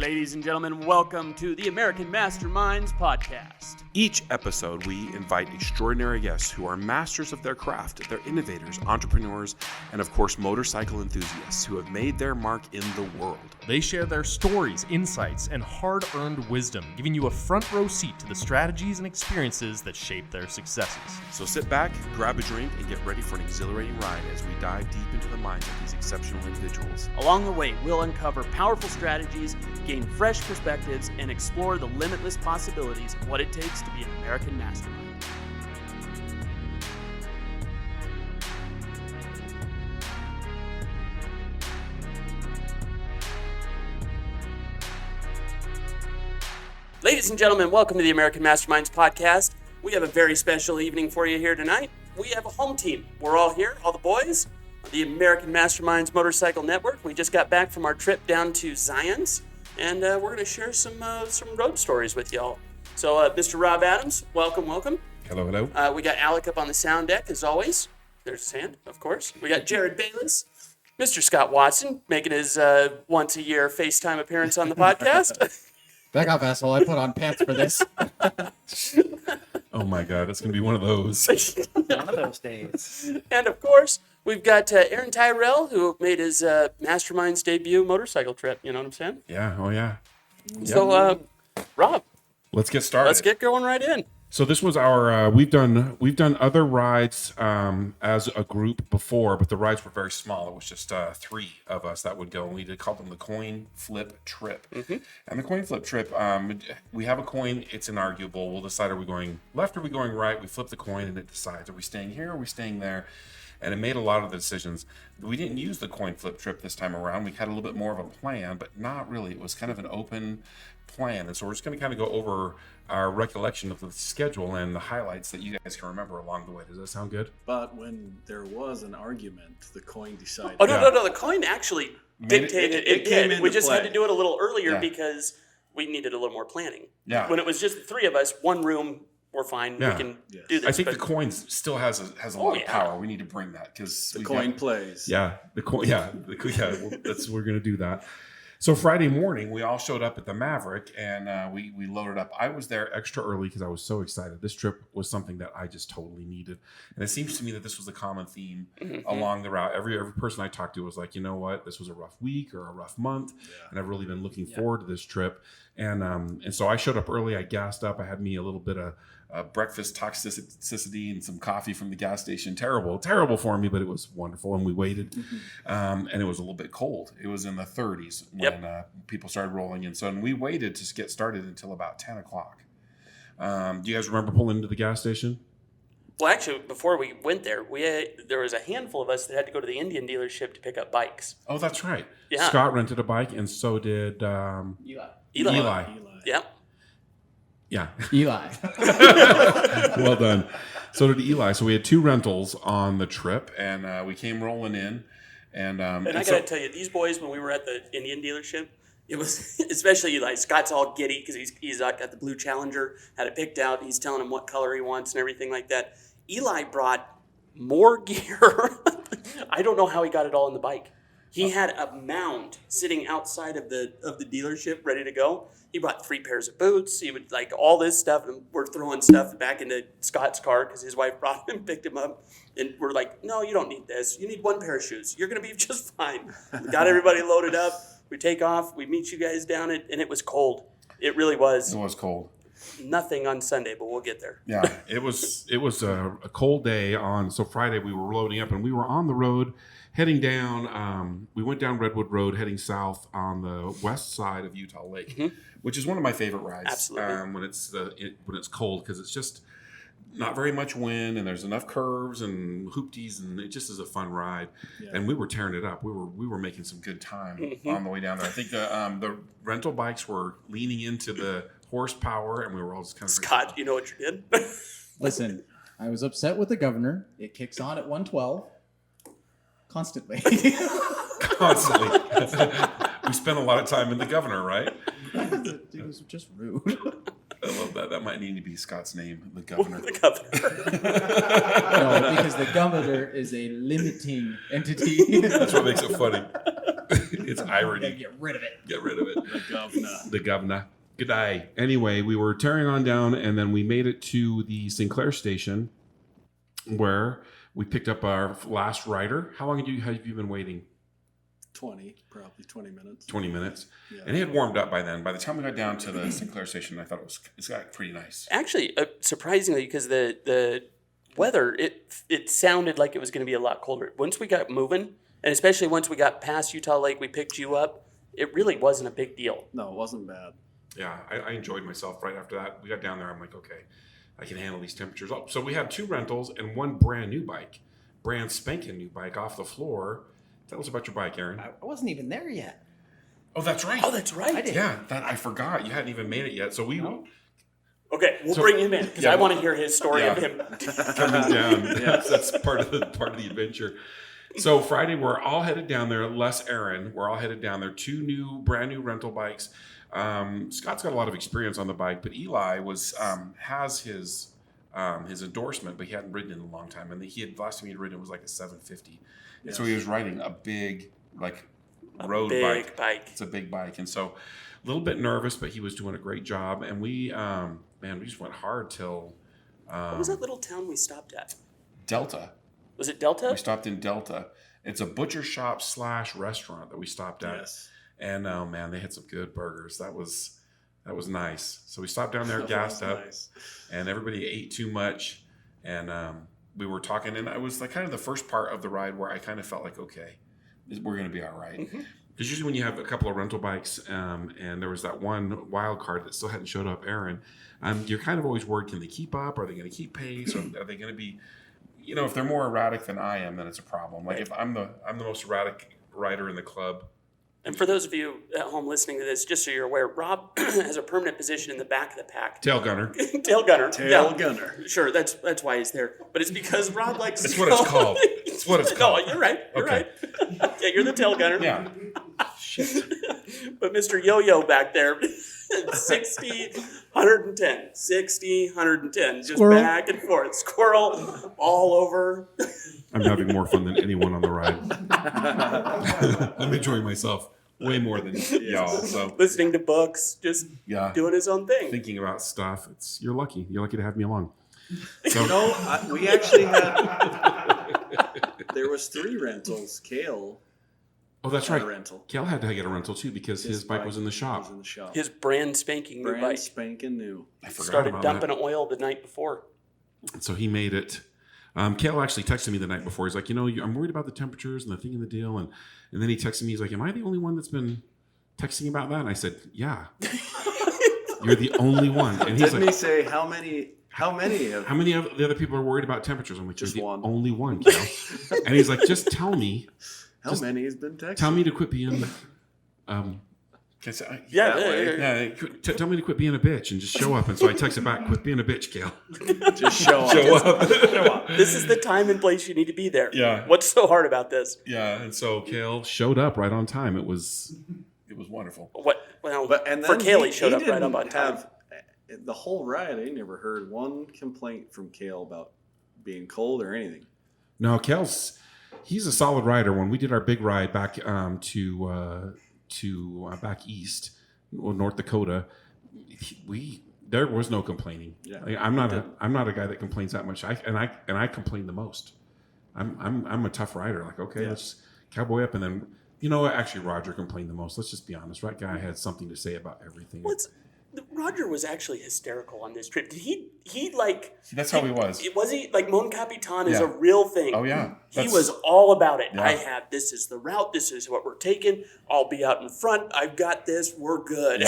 Ladies and gentlemen, welcome to the American Masterminds Podcast. Each episode, we invite extraordinary guests who are masters of their craft. They're innovators, entrepreneurs, and of course, motorcycle enthusiasts who have made their mark in the world. They share their stories, insights, and hard-earned wisdom, giving you a front row seat to the strategies and experiences that shape their successes. So sit back, grab a drink, and get ready for an exhilarating ride as we dive deep into the minds of these exceptional individuals. Along the way, we'll uncover powerful strategies, gain fresh perspectives, and explore the limitless possibilities of what it takes to be an American mastermind. Ladies and gentlemen, welcome to the American Masterminds Podcast. We have a very special evening for you here tonight. We have a home team. We're all here, all the boys, of the American Masterminds Motorcycle Network. We just got back from our trip down to Zions, and we're going to share some road stories with y'all. So, Mr. Rob Adams, welcome. Hello, hello. We got Alec up on the sound deck, as always. There's his hand, of course. We got Jared Bayless, Mr. Scott Watson, making his once-a-year FaceTime appearance on the podcast. Back off, asshole. I put on pants for this. Oh my God, it's going to be one of those. One of those days. And of course, we've got Aaron Tyrell, who made his Masterminds debut motorcycle trip. You know what I'm saying? Yeah, oh yeah. So, Rob, Let's get started. let's get going right in. So this was our we've done other rides as a group before, but the rides were very small. It was just three of us that would go, and we called them the coin flip trip. Mm-hmm. And the coin flip trip, we have a coin. It's inarguable. We'll decide, are we going left or are we going right? We flip the coin and it decides, are we staying here or are we staying there? And it made a lot of the decisions. We didn't use the coin flip trip this time around. We had a little bit more of a plan, but not really. It was kind of an open plan. And so we're just going to kind of go over our recollection of the schedule and the highlights that you guys can remember along the way. Does that sound good? But when there was an argument, the coin decided. Oh, no. The coin actually dictated it. came into We just had play. to do it a little earlier Yeah. because we needed a little more planning. Yeah. When it was just the three of us, one room, we're fine. Yeah. We can Yes. do this. I think but the coin still has a lot of yeah. power. We need to bring that because The coin plays. Yeah, the coin. Yeah, we're gonna do that. So Friday morning, we all showed up at the Maverick, and we loaded up. I was there extra early because I was so excited. This trip was something that I just totally needed, and it seems to me that this was a common theme along the route. Every person I talked to was like, you know what, this was a rough week or a rough month, and I've really been looking forward to this trip. And so I showed up early. I gassed up. I had me a little bit of breakfast toxicity and some coffee from the gas station. Terrible for me, but it was wonderful. And we waited, and it was a little bit cold. It was in the 30s when people started rolling in. So, and we waited to get started until about 10 o'clock. Do you guys remember pulling into the gas station? Well, actually, before we went there, there was a handful of us that had to go to the Indian dealership to pick up bikes. Oh, that's right. Yeah. Scott rented a bike, and so did Eli. Yeah. Yeah. Eli. Well done. So did Eli. So we had two rentals on the trip, and we came rolling in. And I got to tell you, these boys, when we were at the Indian dealership, it was, especially Eli, Scott's all giddy because he's got the blue Challenger, had it picked out. He's telling him what color he wants and everything like that. Eli brought more gear. I don't know how he got it all in the bike. He had a mound sitting outside of the dealership ready to go. He brought 3 pairs of boots. He would like all this stuff, and we're throwing stuff back into Scott's car because his wife brought him and picked him up. And we're like, no, you don't need this. You need 1 pair of shoes. You're going to be just fine. We got everybody loaded up. We take off. We meet you guys down, and it was cold. It really was. It was cold. Nothing on Sunday, but we'll get there. Yeah, it was a cold day so Friday we were loading up, and we were on the road heading down. We went down Redwood Road heading south on the west side of Utah Lake, which is one of my favorite rides. Absolutely. When it's cold, because it's just not very much wind, and there's enough curves and hoopties, and it just is a fun ride. Yeah. And we were tearing it up. We were making some good time on the way down there. I think the rental bikes were leaning into the horsepower, and we were all just kind of Scott, you know what you did? Listen, I was upset with the governor. It kicks on at 112. Constantly. We spent a lot of time in the governor, right? It was just rude. I love that. That might need to be Scott's name, the governor. The governor. No, because the governor is a limiting entity. That's what makes it funny. It's Gotta irony. get rid of it. Get rid of it. The governor. The governor. Good day. Anyway, we were tearing on down, and then we made it to the Sinclair station, where we picked up our last rider. How long have you been waiting? Probably 20 minutes. 20 minutes. Yeah. And it had warmed up by then. By the time we got down to the Sinclair station, I thought it's got pretty nice. Actually, surprisingly, because the weather, it sounded like it was going to be a lot colder. Once we got moving, and especially once we got past Utah Lake, we picked you up, it really wasn't a big deal. No, it wasn't bad. Yeah, I enjoyed myself right after that. We got down there. I'm like, okay, I can handle these temperatures. Oh, so we had 2 rentals and 1 brand new bike. Brand spanking new bike off the floor. Tell us about your bike, Aaron. I wasn't even there yet. Oh, that's right. Oh, that's right. I did. Yeah, that I forgot. You hadn't even made it yet. So we Okay, we'll So- bring him in because yeah. I want to hear his story Yeah. of him. coming down. That's part of the adventure. So Friday, we're all headed down there. Less Aaron. We're all headed down there. 2 brand new rental bikes. Scott's got a lot of experience on the bike, but Eli has his endorsement, but he hadn't ridden in a long time. And last time he'd ridden was like a 750. And so he was riding a big road Big bike. bike. It's a big bike, and so a little bit nervous, but he was doing a great job. And we just went hard till What was that little town we stopped at? Delta. Was it Delta? We stopped in Delta. It's a butcher shop / restaurant that we stopped at. Yes. And oh man, they had some good burgers. That was nice. So we stopped down there, That gassed was up, nice. and everybody ate too much. And we were talking, and I was like kind of the first part of the ride where I kind of felt like, okay, we're going to be all right. Because usually when you have a couple of rental bikes, and there was that one wild card that still hadn't showed up, Aaron, you're kind of always worried, can they keep up? Are they going to keep pace? Or are they going to be, if they're more erratic than I am, then it's a problem. Like if I'm the most erratic rider in the club. And for those of you at home listening to this, just so you're aware, Rob has a permanent position in the back of the pack. Tail gunner. Tail gunner. Tail Yeah. gunner. Sure, that's why he's there. But it's because Rob likes It's to what it's go- called. It's what it's called. No, you're right. You're Okay. right. Yeah, you're the tail gunner. Yeah. Shit. But Mr. Yo-Yo back there, 60, 110. 60, 110. Just Squirrel. back and forth. Squirrel all over. I'm having more fun than anyone on the ride. I'm enjoying myself way more than y'all. So Listening to books, just yeah, doing his own thing. thinking about stuff. You're lucky. You're lucky to have me along. So No, we actually had. There was 3 rentals. Kale oh, that's had right. a rental. Kale had to get a rental too because his bike was in the shop. Was in the shop. His brand spanking new brand bike. spanking new. I forgot Started about dumping that. oil the night before. So he made it. Kale actually texted me the night before. He's like, I'm worried about the temperatures and the thing in the deal. And then he texted me. He's like, am I the only one that's been texting about that? And I said, yeah. You're the only one. And he's Didn't like, he say how many how many of the other people are worried about temperatures? I'm like, Just you're the one. only one, Kale. And he's like, just tell me. how many has been texted? Tell me to quit being. Can I say, Yeah, That way. yeah. Tell me to quit being a bitch and just show up. And so I texted back, quit being a bitch, Kale. Just show up. Show up. This is the time and place you need to be there. Yeah. What's so hard about this? Yeah. And so Kale showed up right on time. It was wonderful. What? Well, And for then Kale, he showed up right didn't up on time. have- the whole ride, I never heard one complaint from Kale about being cold or anything. No, he's a solid rider. When we did our big ride back to back east, North Dakota, there was no complaining. Yeah. Like, I'm not a guy that complains that much. I complain the most. I'm a tough rider. Like, okay, Yeah. let's cowboy up, and then actually Roger complained the most. Let's just be honest. That guy had something to say about everything. Roger was actually hysterical on this trip. Did he like? That's how he was. Was he like Mon Capitan is Yeah. a real thing? Oh yeah, He was all about it. Yeah. This is the route. This is what we're taking. I'll be out in front. I've got this. We're good.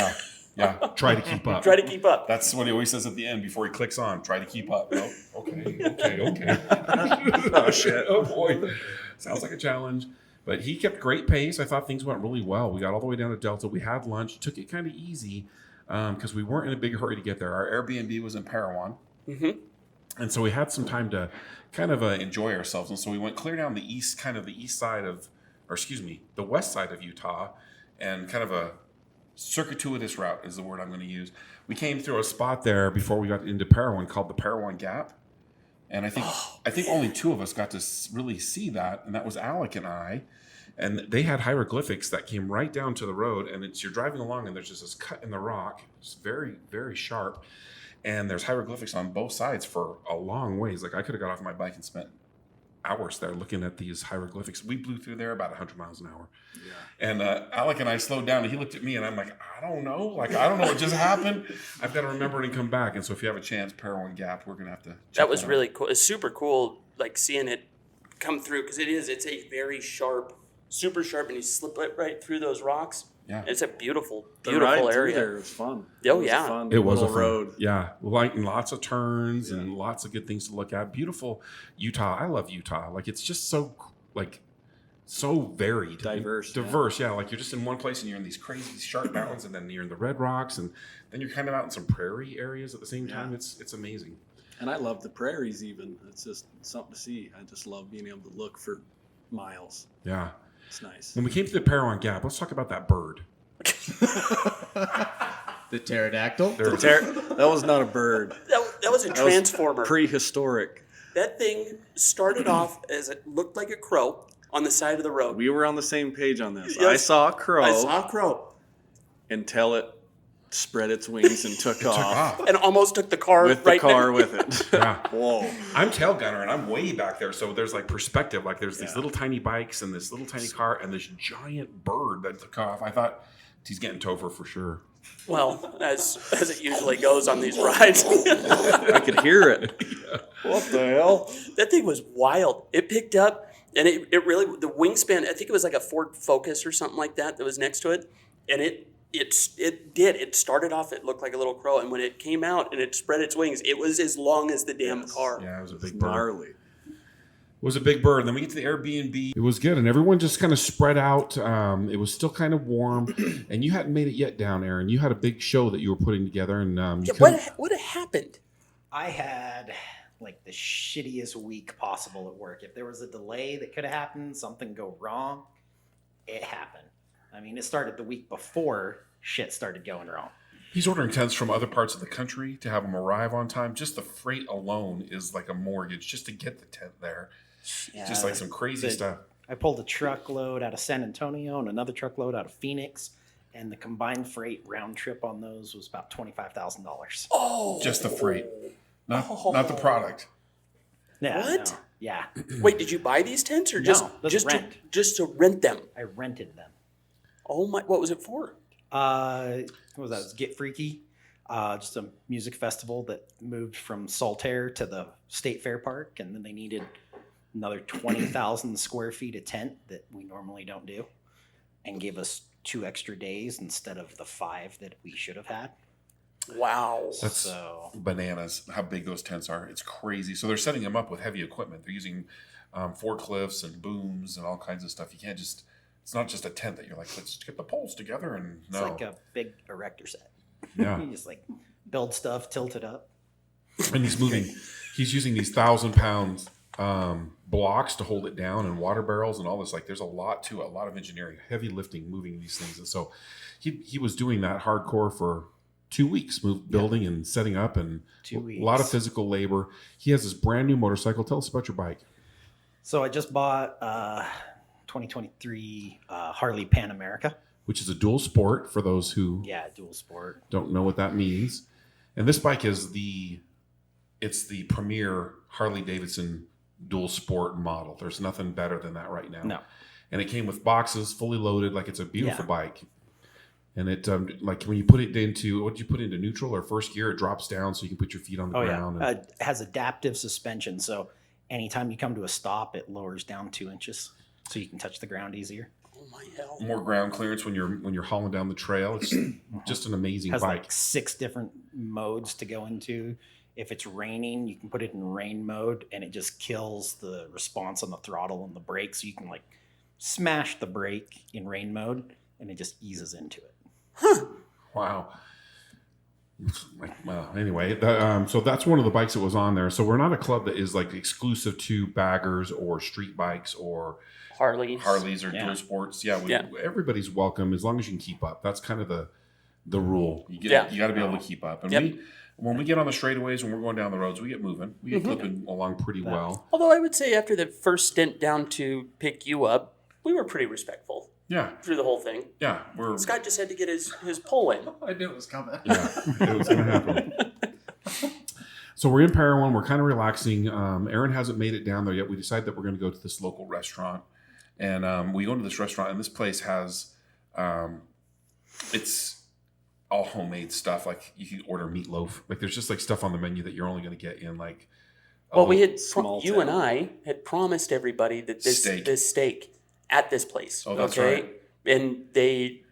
Yeah. Try to keep up. Try to keep up. That's what he always says at the end before he clicks on. Try to keep up. No? Okay. Oh, shit. Oh, boy. Sounds like a challenge. But he kept great pace. I thought things went really well. We got all the way down to Delta. We had lunch. Took it kind of easy because we weren't in a big hurry to get there. Our Airbnb was in Parowan. Mm-hmm. And so we had some time to kind of enjoy ourselves. And so we went clear down the the west side of Utah, and kind of a circuitous route is the word I'm going to use. We came through a spot there before we got into Parowan called the Parowan Gap. And I think only 2 of us got to really see that, and that was Alec and I. And they had hieroglyphics that came right down to the road, and you're driving along, and there's just this cut in the rock. It's very, very sharp, and there's hieroglyphics on both sides for a long ways. Like I could have got off my bike and spent hours there looking at these hieroglyphics. We blew through there about 100 miles an hour. Yeah. And Alec and I slowed down, and he looked at me, and I'm like, I don't know. Like, I don't know what just happened. I've got to remember it and come back. And so if you have a chance, Parowan Gap, we're going to have to check That was out. really cool. It's super cool, like seeing it come through, because it's a very sharp, super sharp, and you slip it right through those rocks. Yeah. It's a beautiful, The beautiful ride through area. there was fun. Oh, was yeah. a fun It was a little fun road. Yeah, like lots of turns and lots of good things to look at. Beautiful Utah. I love Utah. Like it's just so varied, Diverse, Yeah, like you're just in one place and you're in these crazy sharp mountains, and then you're in the Red Rocks, and then you're kind of out in some prairie areas at the same time. Yeah. It's amazing. And I love the prairies even. It's just something to see. I just love being able to look for miles. Yeah. It's nice. When we came to the Parowan Gap, let's talk about that bird. The pterodactyl. That was not a bird. That was a That was transformer. prehistoric. That thing started off as it looked like a crow on the side of the road. We were on the same page on this. Yes. I saw a crow I saw a crow until it spread its wings and took off and almost took the car with the right car next- with it. Yeah. Whoa. I'm tail gunner, and I'm way back there, so there's like perspective. Like there's these little tiny bikes and this little tiny car and this giant bird that took off. I thought he's getting Topher for sure. Well, as it usually goes on these rides. I could hear it. What the hell? That thing was wild. It picked up, and it really, the wingspan, I think it was like a Ford Focus or something like that was next to it. And it started off, it looked like a little crow. And when it came out and it spread its wings, it was as long as the damn car. Yeah, it was a big It's bird. gnarly. It was a big bird. And then we get to the Airbnb. It was good, and everyone just kind of spread out. It was still kind of warm, and you hadn't made it yet down, Aaron. You had a big show that you were putting together, and you couldn't- What happened? I had like the shittiest week possible at work. If there was a delay that could have happened, something go wrong, it happened. I mean, it started the week before shit started going wrong. He's ordering tents from other parts of the country to have them arrive on time. Just the freight alone is like a mortgage just to get the tent there. Just like some crazy stuff. I pulled a truckload out of San Antonio and another truckload out of Phoenix, and the combined freight round trip on those was about $25,000. Oh. Just the freight, not the product. Yeah, What? no, yeah, Wait, did you buy these tents or just No, that's just rent. to rent them? I rented them. Oh my! What was it for? What was that? It was Get Freaky, just a music festival that moved from Saltaire to the State Fair Park, and then they needed another 20,000 square feet of tent that we normally don't do, and gave us 2 extra days instead of the 5 that we should have had. Wow. That's So bananas how big those tents are. It's crazy. So they're setting them up with heavy equipment. They're using forklifts and booms and all kinds of stuff. You can't just, it's not just a tent that you're like, let's get the poles together. And it's no. like a big erector set. Yeah. You just like build stuff, tilt it up. And he's using these 1,000-pound blocks to hold it down, and water barrels and all this. Like there's a lot to it, a lot of engineering, heavy lifting, moving these things. And so he was doing that hardcore for 2 weeks, building and setting up, and 2 a lot of weeks. physical labor. He has this brand new motorcycle. Tell us about your bike. So I just bought 2023 Harley Pan America. Which is a dual sport for those who Yeah, dual sport. don't know what that means. And this bike is it's the premier Harley Davidson dual sport model. There's nothing better than that right now. No. And it came with boxes, fully loaded, like it's a beautiful Yeah. bike. And it like when you put it into, what did you put into neutral or first gear, it drops down so you can put your feet on the Oh ground. yeah, And, it has adaptive suspension, so anytime you come to a stop, it lowers down 2 inches, so you can touch the ground easier. Oh my hell. more ground clearance when you're hauling down the trail. It's just an amazing Has bike. like 6 different modes to go into. If it's raining, you can put it in rain mode, and it just kills the response on the throttle and the brake, so you can like smash the brake in rain mode, and it just eases into it. Wow. Well, anyway, so that's one of the bikes that was on there. So we're not a club that is like exclusive to baggers or street bikes or Harleys or Yeah. dual sports. Yeah, Yeah. everybody's welcome as long as you can keep up. That's kind of the rule. You Yeah. got to be able to keep up. And Yep. when we get on the straightaways, when we're going down the roads, we get moving. We get clipping along pretty well. Although I would say after the first stint down to pick you up, we were pretty respectful Yeah, through the whole thing. yeah, we're Scott just had to get his pull in. I knew it was coming. yeah, it was gonna happen. So we're in Parowan. We're kind of relaxing. Aaron hasn't made it down there yet. We decided that we're going to go to this local restaurant, and we go into this restaurant, and this place has, it's all homemade stuff. Like you can order meatloaf. Like there's just like stuff on the menu that you're only going to get in like. Well, we had small you town. and I had promised everybody that this steak at this place. Oh, that's okay? right. And they,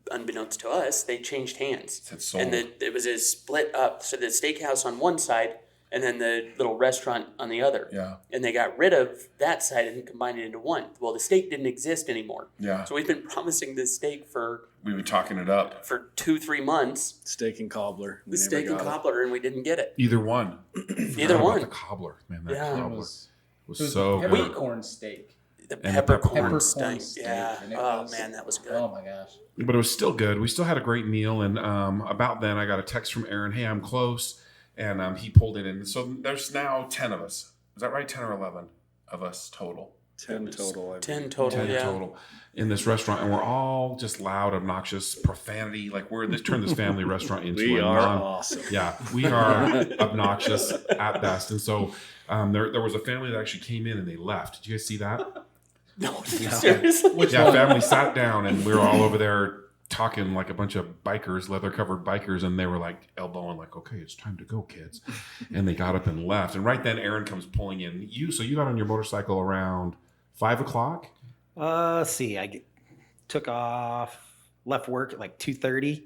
unbeknownst to us, they changed hands. It's sold. And it was a split up. So the steakhouse on one side and then the little restaurant on the other. Yeah, And they got rid of that side and combined it into one. Well, the steak didn't exist anymore. yeah. So we've been promising this steak for We've been talking it up. 2-3 months. Steak and cobbler. We The never steak and got it. cobbler, and we didn't get it. Either one. Either Forgot one. about the cobbler, man. That Yeah. It cobbler was was it was so good. peppercorn steak. The And the peppercorn Peppercorn steak. steak. Yeah. and it Oh, was- man, that was good. Oh my gosh. But it was still good. We still had a great meal. And about then, I got a text from Aaron, hey, I'm close. And he pulled it in. So there's now 10 of us. Is that right? 10 or 11 of us total. 10 total. I 10 believe. total, 10 yeah. total in this restaurant. And we're all just loud, obnoxious, profanity. Like turned this family restaurant into We a are non- awesome. Yeah, we are obnoxious at best. And so there was a family that actually came in and they left. Did you guys see that? No, seriously? Yeah, family sat down and we were all over there talking like a bunch of bikers, leather-covered bikers, and they were like elbowing, like, "Okay, it's time to go, kids." And they got up and left. And right then, Aaron comes pulling in. So you got on your motorcycle around 5 o'clock. See, took off, left work at like 2:30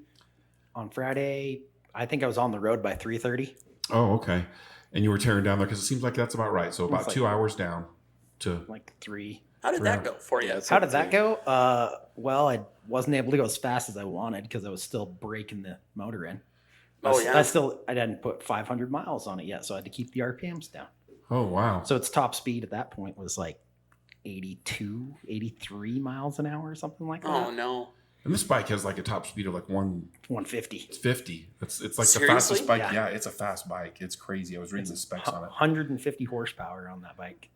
on Friday. I think I was on the road by 3:30. Oh, okay. And you were tearing down there because it seems like that's about right. So about It's like- 2 hours down to. Like 3. How did that go for you? Yeah, it's How like did that 3. go? Well, I wasn't able to go as fast as I wanted because I was still breaking the motor in. Oh, yeah? I didn't put 500 miles on it yet, so I had to keep the RPMs down. Oh, wow. So its top speed at that point was like 82, 83 miles an hour or something like that. Oh, no. And this bike has like a top speed of like 150. 150. It's like the Seriously? fastest bike. Yeah. Yeah, it's a fast bike. It's crazy. I was reading the specs on it. 150 horsepower on that bike.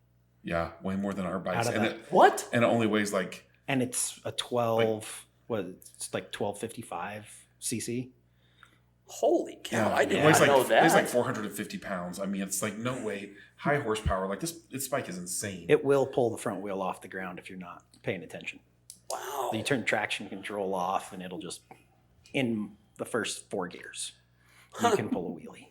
Yeah, way more than our bikes. Out of And that. it, What? and it only weighs like, And it's a 12, it's like 1255 cc. Holy cow. I did it not weighs like, know that. It's like 450 pounds. I mean, it's like no weight, high horsepower. Like this bike is insane. It will pull the front wheel off the ground if you're not paying attention. Wow. You turn traction control off and it'll just, in the first 4 gears, you can pull a wheelie.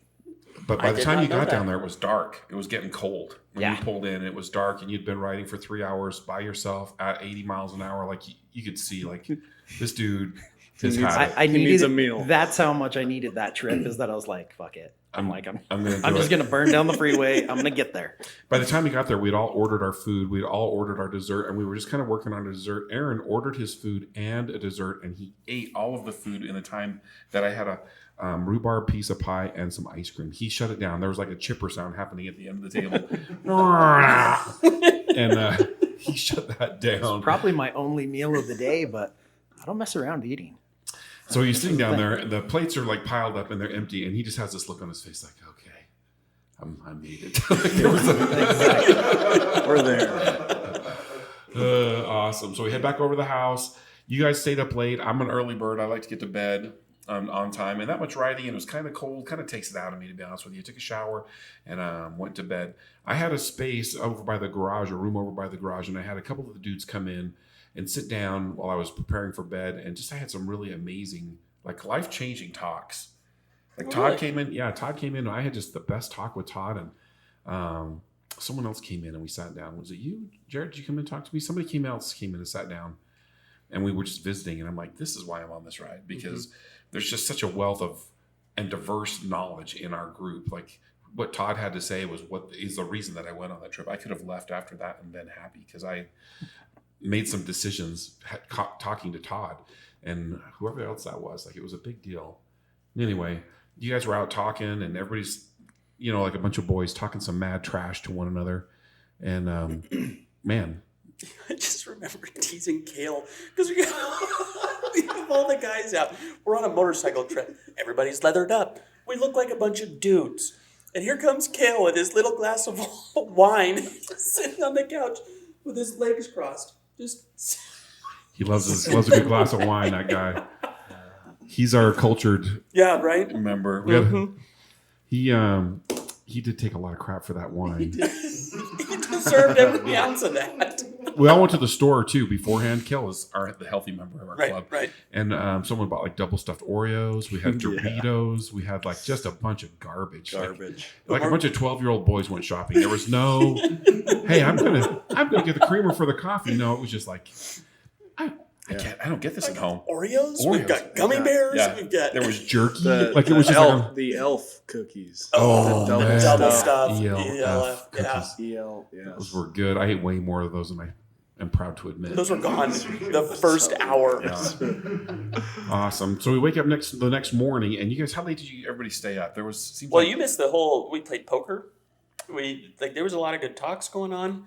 But by I the did time not you know got that. down there, it was dark. It was getting cold. When Yeah. you pulled in, it was dark, and you'd been riding for 3 hours by yourself at 80 miles an hour. Like you could see, like this dude has He needs- had it. I He needed needs a meal. That's how much I needed that trip. Is that I was like, fuck it. I'm I'm gonna. I'm do just it. gonna burn down the freeway. I'm gonna get there. By the time we got there, we'd all ordered our food. We'd all ordered our dessert, and we were just kind of working on a dessert. Aaron ordered his food and a dessert, and he ate all of the food in the time that I had a rhubarb piece of pie and some ice cream. He shut it down. There was like a chipper sound happening at the end of the table, and he shut that down. Probably my only meal of the day, but I don't mess around eating. So he's sitting down there, and the plates are like piled up and they're empty, and he just has this look on his face, like, "Okay, I made it." Like, there was We're there. awesome. So we head back over to the house. You guys stayed up late. I'm an early bird. I like to get to bed on time, and that much riding, and it was kind of cold. Kind of takes it out of me, to be honest with you. I took a shower and went to bed. I had a space over by the garage, a room over by the garage, and I had a couple of the dudes come in and sit down while I was preparing for bed, and just I had some really amazing, like life-changing talks. Like Todd Really? came in. Yeah, Todd came in. And I had just the best talk with Todd, and someone else came in and we sat down. Was it you, Jared? Did you come in and talk to me? Somebody else came in and sat down, and we were just visiting. And I'm like, this is why I'm on this ride, because there's just such a wealth of and diverse knowledge in our group. Like what Todd had to say was what is the reason that I went on that trip. I could have left after that and been happy because I made some decisions talking to Todd and whoever else that was. Like it was a big deal. Anyway, you guys were out talking, and everybody's, like a bunch of boys talking some mad trash to one another. And man, I just remember teasing Kale because we have all the guys out. We're on a motorcycle trip. Everybody's leathered up. We look like a bunch of dudes. And here comes Kale with his little glass of wine sitting on the couch with his legs crossed. Just He loves a good glass of wine. That guy. He's our cultured yeah, right. member. He did take a lot of crap for that wine. He deserved every ounce of that. We all went to the store too beforehand. Kel is the healthy member of our Right, club, right. And someone bought like double stuffed Oreos. We had Doritos. We had like just a bunch of garbage. Like a bunch of 12-year-old boys went shopping. There was no, hey, I'm gonna get the creamer for the coffee. No, it was just like, I don't get this at home. Oreos. We've got gummy bears. Yeah. We've got There was jerky. The, Like it was just like the elf cookies. Oh, the man. double stuff. ELF Yeah. EL, yes. those were good. I ate way more of those than I am proud to admit. Those were gone the first hour. Awesome. So we wake up the next morning, and you guys, how late did everybody stay up? Seems Well, like, you missed the whole. We played poker. There was a lot of good talks going on.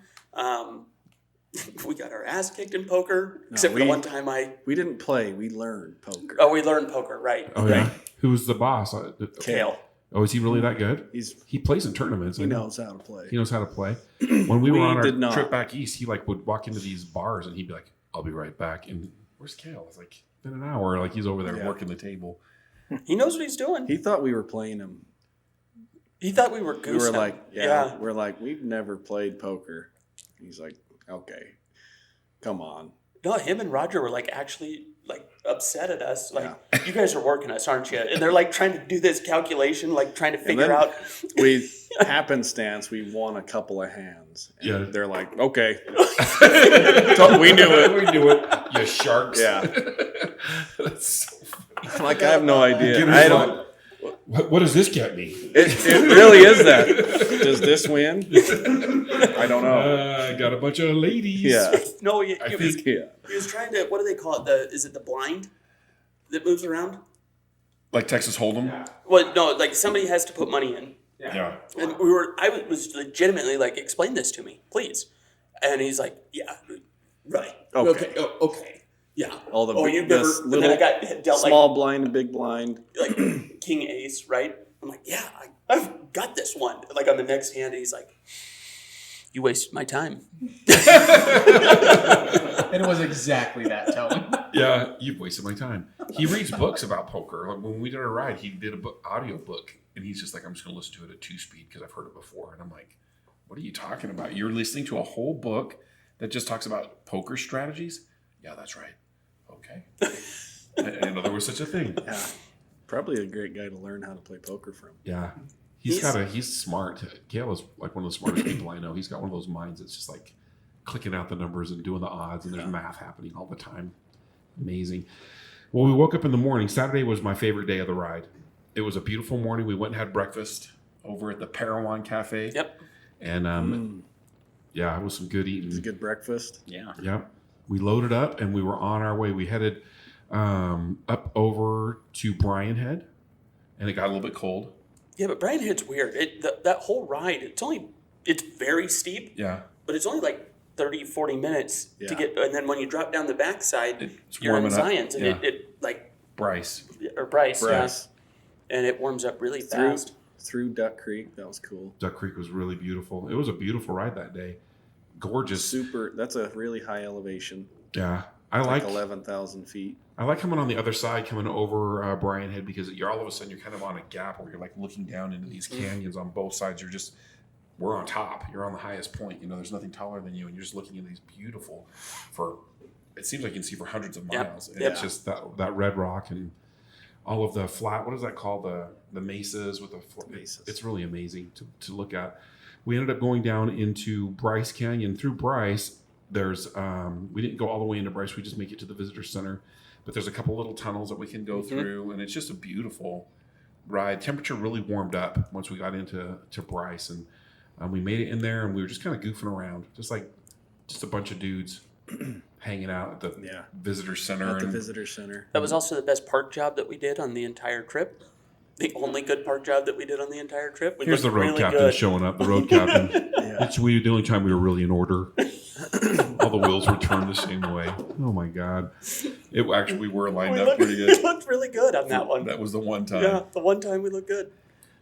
We got our ass kicked in poker, except for the one time We didn't play. We learned poker. Oh, we learned poker, right? Oh yeah. Who was the boss? Kale. Oh, is he really that good? He plays in tournaments. He knows how to play. He knows how to play. When we were on did our not. trip back east, he like would walk into these bars and he'd be like, "I'll be right back." And where's Kale? It's like been an hour. Like he's over there working the table. He knows what he's doing. He thought we were playing him. He thought we were goosing. We were him. like, we're like, we've never played poker. He's like, okay, come on. No, him and Roger were like actually like upset at us. Like, you guys are working us, aren't you? And they're like trying to do this calculation, like trying to figure out. We happenstance, we won a couple of hands. And they're like, okay, we knew it. We knew it. You sharks. Yeah. That's so funny. Like I have no idea. I don't. What does this get me? It really is that. Does this win? I don't know. I got a bunch of ladies. Yeah. No, he Yeah. was trying to. What do they call it? Is it the blind that moves around? Like Texas Hold'em. Well, no, like somebody has to put money in. Yeah. And I was legitimately like, explain this to me, please. And he's like, yeah, right. Okay. Okay. Yeah. All the you the never. little Then I got dealt small blind and big blind. like king ace, right? I'm like, yeah, I've got this one. Like on the next hand, he's like, you wasted my time. And it was exactly that tone. Yeah, you've wasted my time. He reads books about poker. Like when we did a ride, he did an audio book, and he's just like, I'm just going to listen to it at 2-speed because I've heard it before. And I'm like, what are you talking about? You're listening to a whole book that just talks about poker strategies? Yeah, that's right. Okay. I didn't know there was such a thing. Yeah. Probably a great guy to learn how to play poker from. Yeah. He's smart. Gail is like one of the smartest people I know. He's got one of those minds that's just like clicking out the numbers and doing the odds, and there's math happening all the time. Amazing. Well, we woke up in the morning. Saturday was my favorite day of the ride. It was a beautiful morning. We went and had breakfast over at the Parowan Cafe. Yep. And yeah, it was some good eating. It was a good breakfast. Yeah. Yep. We loaded up and we were on our way. We headed up over to Bryan Head, and it got a little bit cold. Yeah, but Bryan Head's weird. That whole ride, it's very steep. Yeah. But it's only like 30, 40 minutes to get, and then when you drop down the backside, you're in warming up. Zions, and it like Bryce. Bryce. Yeah. And it warms up really fast. Through Duck Creek, that was cool. Duck Creek was really beautiful. It was a beautiful ride that day. Gorgeous. Super. That's a really high elevation. Yeah. I like like 11,000 feet. I like coming on the other side, coming over Bryan Head, because you're all of a sudden you're kind of on a gap where you're like looking down into these canyons on both sides. We're on top. You're on the highest point. You know, there's nothing taller than you, and you're just looking at these beautiful it seems like you can see for hundreds of miles. And it's just that red rock and all of the flat, what is that called? The mesas with the mesas. It's really amazing to look at. We ended up going down into Bryce Canyon. Through Bryce, there's we didn't go all the way into Bryce. We just make it to the visitor center, but there's a couple little tunnels that we can go through, and it's just a beautiful ride. Temperature really warmed up once we got into Bryce, and we made it in there, and we were just kind of goofing around, just a bunch of dudes hanging out at the visitor center. That was also the best park job that we did on the entire trip. The only good park job that we did on the entire trip. Here's the road captain showing up. The road captain. It's the only time we were really in order. All the wheels were turned the same way. Oh my God! We were lined up pretty good. We looked really good on that one. That was the one time. Yeah, the one time we looked good.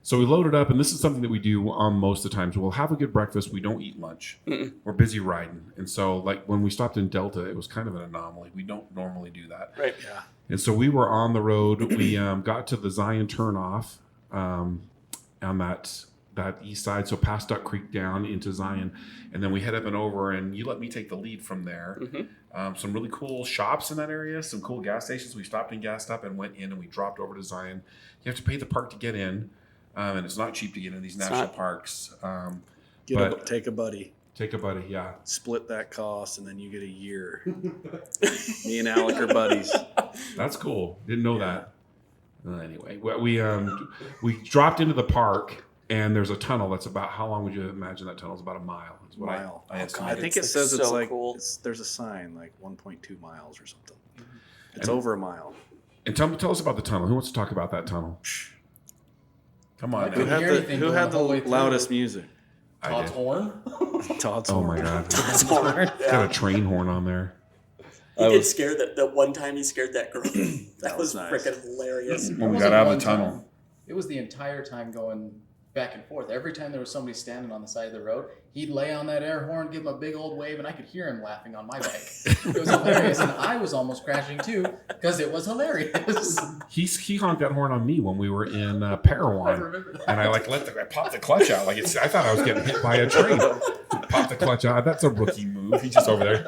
So we loaded up, and this is something that we do most of the times. We'll have a good breakfast. We don't eat lunch. We're busy riding. And so like when we stopped in Delta, it was kind of an anomaly. We don't normally do that. Right. Yeah. And so we were on the road. We got to the Zion turnoff on that east side, so past Duck Creek down into Zion, and then we head up and over, and you let me take the lead from there. Some really cool shops in that area, some cool gas stations. We stopped and gassed up and went in, and we dropped over to Zion. You have to pay the park to get in, and it's not cheap to get in these national parks. Take a buddy. Take a buddy, yeah. Split that cost, and then you get a year. Me and Alec are buddies. That's cool. Didn't know that. Anyway, we dropped into the park, and there's a tunnel that's about, how long would you imagine that tunnel is? About a mile. Is what Mile. I I estimated. think it says it's so like cool. there's a sign like 1.2 miles or something. It's over a mile. And tell us about the tunnel. Who wants to talk about that tunnel? Come on. couldn't now. hear anything Who going had the whole way the through. loudest music? I Todd's did. horn. Todd's Oh horn. my god. Yeah. Got a train horn on there. He did scare the one time he scared that girl. That was nice. freaking hilarious. When we It got wasn't out of one the tunnel. time. It was the entire time going back and forth. Every time there was somebody standing on the side of the road, he'd lay on that air horn, give him a big old wave, and I could hear him laughing on my bike. It was hilarious, and I was almost crashing too because it was hilarious. He honked that horn on me when we were in I Parowan, remember that. and I popped the clutch out I thought I was getting hit by a train. Popped the clutch out. That's a rookie move. He's just over there.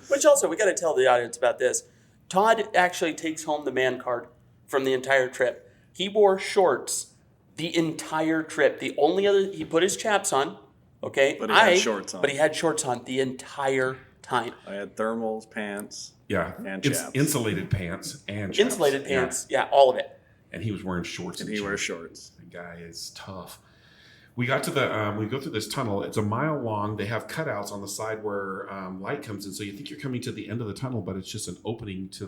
Which also, we got to tell the audience about this. Todd actually takes home the man card from the entire trip. He wore shorts the entire trip. The only other, he put his chaps on, okay? But he had shorts on. But he had shorts on the entire time. I had thermals, pants. Yeah, And it's chaps. insulated pants and chaps. Insulated pants, yeah, all of it. And he was wearing shorts. And he wears shorts. The guy is tough. We got to we go through this tunnel. It's a mile long. They have cutouts on the side where light comes in, so you think you're coming to the end of the tunnel, but it's just an opening to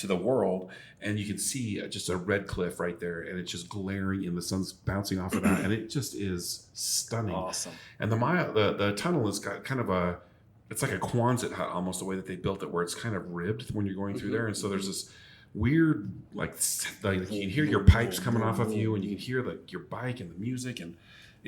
the world, and you can see just a red cliff right there, and it's just glaring, and the sun's bouncing off of that, and it just is stunning. Awesome. And the tunnel has got kind of it's like a Quonset hut almost, the way that they built it, where it's kind of ribbed when you're going through there, and so there's this weird like you can hear your pipes coming off of you, and you can hear your bike and the music, and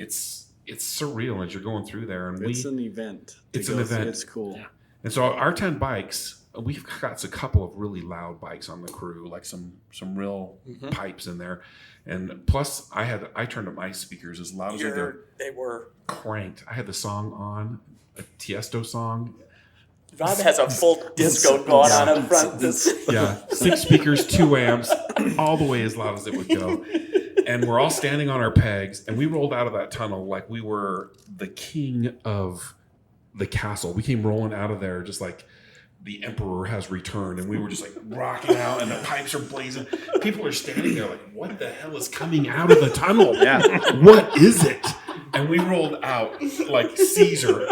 it's surreal as you're going through there. And It's an event. It's an event. It's cool. Yeah. And so our 10 bikes, we've got a couple of really loud bikes on the crew, like some real pipes in there. And plus I turned up my speakers as loud as They were. cranked. I had the song on, a Tiesto song. Rob has a full disco going on up front. Yeah, 6 speakers, 2 amps, all the way as loud as it would go. And we're all standing on our pegs, and we rolled out of that tunnel like we were the king of the castle. We came rolling out of there just like the emperor has returned, and we were just like rocking out, and the pipes are blazing. People are standing there like, what the hell is coming out of the tunnel? Yeah. What is it? And we rolled out like Caesar.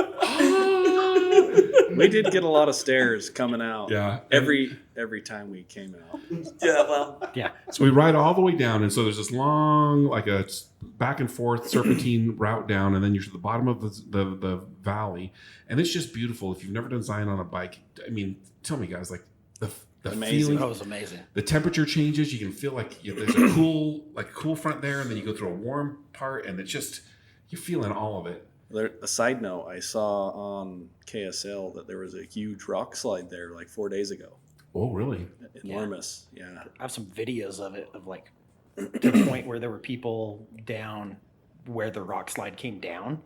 We did get a lot of stares coming out. Yeah. Every time we came out. Yeah, well, Yeah. So we ride all the way down, and so there's this long, like a back and forth serpentine route down, and then you're to the bottom of the valley, and it's just beautiful. If you've never done Zion on a bike, I mean, tell me, guys, like the Amazing. feeling, That was amazing. the temperature changes. You can feel like there's a cool front there, and then you go through a warm part, and it's just you're feeling all of it. A side note, I saw on KSL that there was a huge rock slide there like 4 days ago. Oh, really? Enormous. Yeah. I have some videos of it, of like to the point where there were people down where the rock slide came down,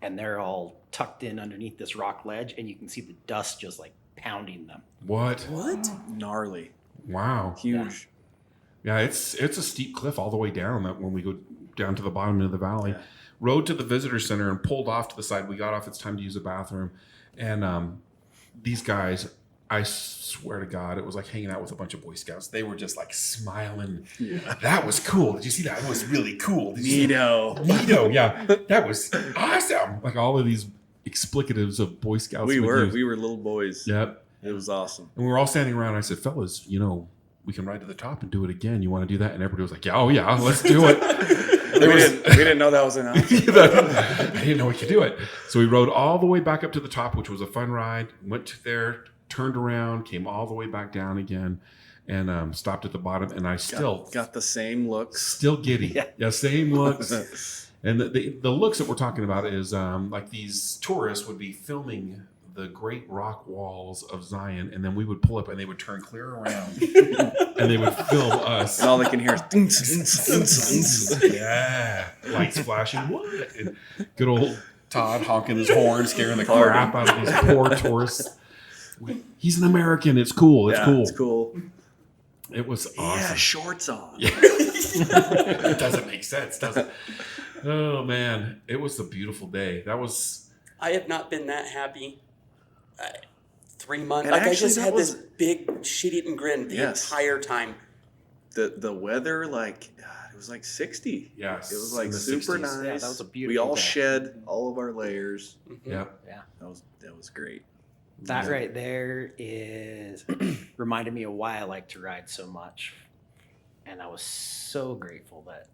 and they're all tucked in underneath this rock ledge, and you can see the dust just like pounding them. What? Gnarly. Wow. Huge. Yeah, it's a steep cliff all the way down. That when we go down to the bottom of the valley. Yeah. Rode to the visitor center and pulled off to the side. We got off. It's time to use the bathroom. And these guys, I swear to God, it was like hanging out with a bunch of Boy Scouts. They were just like smiling. Yeah. That was cool. Did you see that? It was really cool. Did you see that? Neato, yeah. That was awesome. Like all of these explicatives of Boy Scouts. We were youth. little boys. Yep. It was awesome. And we were all standing around. And I said, fellas, we can ride to the top and do it again. You want to do that? And everybody was like, yeah, oh yeah, let's do it. We didn't know that was an option. I didn't know we could do it. So we rode all the way back up to the top, which was a fun ride. Went to there, turned around, came all the way back down again. and stopped at the bottom, and I still got the same looks. Still giddy. Yeah, same looks. And the looks that we're talking about is like these tourists would be filming the great rock walls of Zion, and then we would pull up and they would turn clear around and they would film us. And all they can hear is yeah, lights flashing. What? And good old Todd honking his horn, scaring the crap out of these poor tourists. He's an American. It's cool. It's cool. It's cool. It was awesome. Yeah, shorts on. Yeah. It doesn't make sense, does it? Oh man, it was a beautiful day. I have not been that happy. 3 months. And Like I actually, just that had was- this big shit-eating grin the entire time. The weather, like it was like 60. Yes, It was like in the super 60s. nice. Yeah, that was a We beautiful all day. shed all of our layers. Yeah. That was great. That right there is reminded me of why I like to ride so much. And I was so grateful that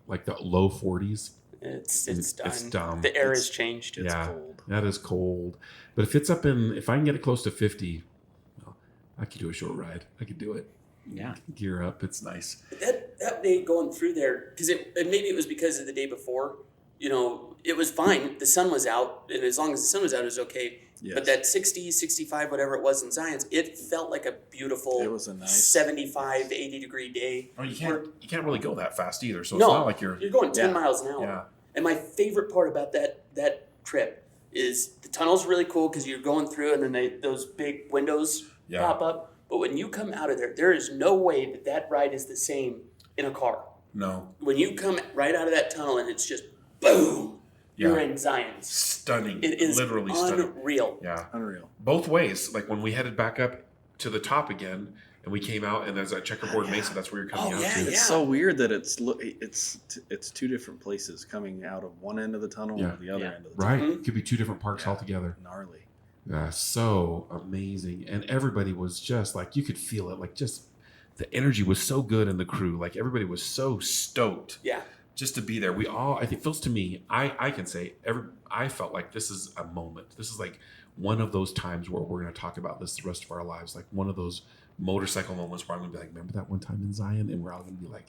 Like the low 40s. It's done. It's dumb. The air has changed. It's yeah, cold. that is cold. But if I can get it close to 50, well, I could do a short ride. I could do it. yeah. Gear up. It's nice. That day going through there, because maybe it was because of the day before, it was fine. The sun was out, and as long as the sun was out, it was okay. Yes. But that 60, 65, whatever it was in Zion's, it felt like a beautiful It was a nice 75, 80 degree day. Oh, you can't really go that fast either. So No, it's not like you're going 10 Yeah. miles an hour. yeah. And my favorite part about that trip is the tunnel's really cool because you're going through and then those big windows Yeah. pop up. But when you come out of there is no way that ride is the same in a car. No. When you come right out of that tunnel and it's just boom, you're in Zion's. Stunning. It is literally stunning. unreal. Yeah. Unreal. Both ways. Like when we headed back up to the top again and we came out and there's that checkerboard mesa, that's where you're coming out to. It's so weird that it's two different places coming out of one end of the tunnel Yeah. and the other end of the Right. Mhm. It could be two different parks altogether. tunnel. Gnarly. Yeah, so amazing. And everybody was just like, you could feel it. Like just the energy was so good in the crew. Like everybody was so stoked Yeah. just to be there. I think feels to me, I can say I felt like this is a moment. This is like one of those times where we're going to talk about this the rest of our lives. Like one of those motorcycle moments where I'm going to be like, remember that one time in Zion? And we're all going to be like,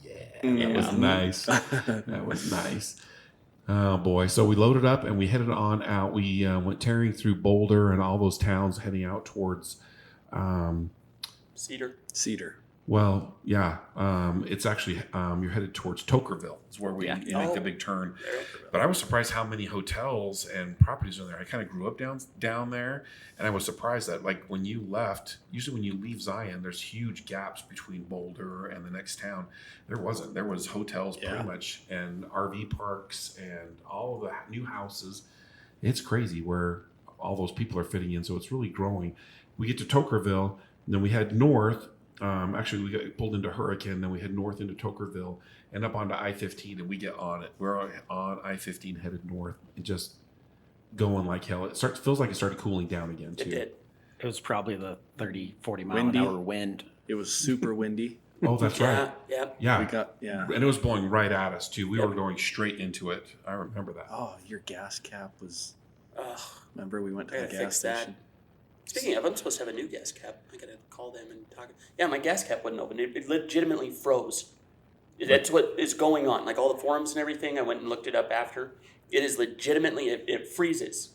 yeah, that was nice. That was nice. Oh boy. So we loaded up and we headed on out. We went tearing through Boulder and all those towns heading out towards, Cedar. well, yeah. It's actually, you're headed towards Tokerville is where you make the big turn. But I was surprised how many hotels and properties are there. I kind of grew up down there, and I was surprised that like when you left, usually when you leave Zion, there's huge gaps between Boulder and the next town. There wasn't. There was hotels pretty much and RV parks and all of the new houses. It's crazy where all those people are fitting in. So it's really growing. We get to Tokerville, and then we head north. Actually, we got pulled into Hurricane, then we head north into Tokerville and up onto I-15, and we get on it. We're on I-15 headed north and just going like hell. Feels like it started cooling down again, too. It did. It was probably the 30, 40 mile Windy. an hour wind. It was super windy. Oh, that's right. Yeah. Yeah. We got And it was blowing right at us, too. We were going straight into it. I remember that. Oh, your gas cap was. Ugh. Remember we went to I the gotta gas fix that. station. Speaking of, I'm supposed to have a new gas cap. I gotta call them and talk. Yeah, my gas cap wouldn't open. It legitimately froze. That's what is going on. Like all the forums and everything, I went and looked it up after. It is legitimately, it freezes.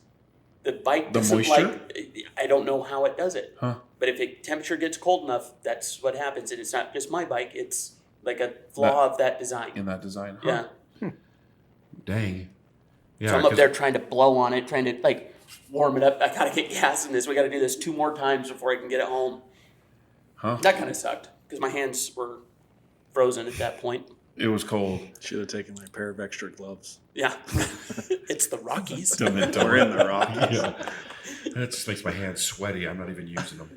The bike The doesn't moisture? I don't know how it does it. Huh. But if the temperature gets cold enough, that's what happens. And it's not just my bike, it's like a flaw of that design. In that design. Yeah. Dang. Yeah. So I'm up 'cause- there trying to blow on it, trying to like warm it up. I gotta get gas in this. We gotta do this 2 more times before I can get it home. Huh? That kind of sucked because my hands were frozen at that point. It was cold. Should have taken my pair of extra gloves. Yeah, it's the Rockies. We're in the Rockies. Yeah. That just makes my hands sweaty. I'm not even using them.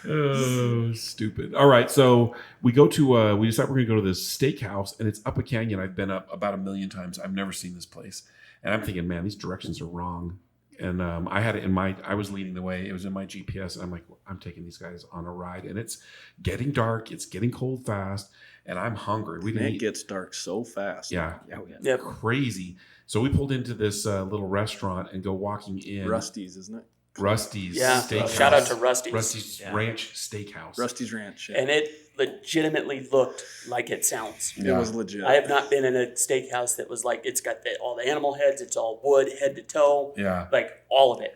Oh, stupid. All right, so we go to we decide we're going to go to this steakhouse, and it's up a canyon. I've been up about 1,000,000 times. I've never seen this place, and I'm thinking, man, these directions are wrong. And I had it in I was leading the way. It was in my GPS, and I'm like, I'm taking these guys on a ride, and it's getting dark. It's getting cold fast, and I'm hungry. It gets dark so fast. Yeah, Yep. crazy. So we pulled into this little restaurant and go walking in. Rusty's, isn't it? Rusty's Yeah. Steakhouse. Shout out to Rusty's. Rusty's Ranch Steakhouse. Rusty's Ranch. Yeah. And it legitimately looked like it sounds. It was legit. I have not been in a steakhouse that was like, it's got all the animal heads, it's all wood, head to toe. Yeah. Like all of it.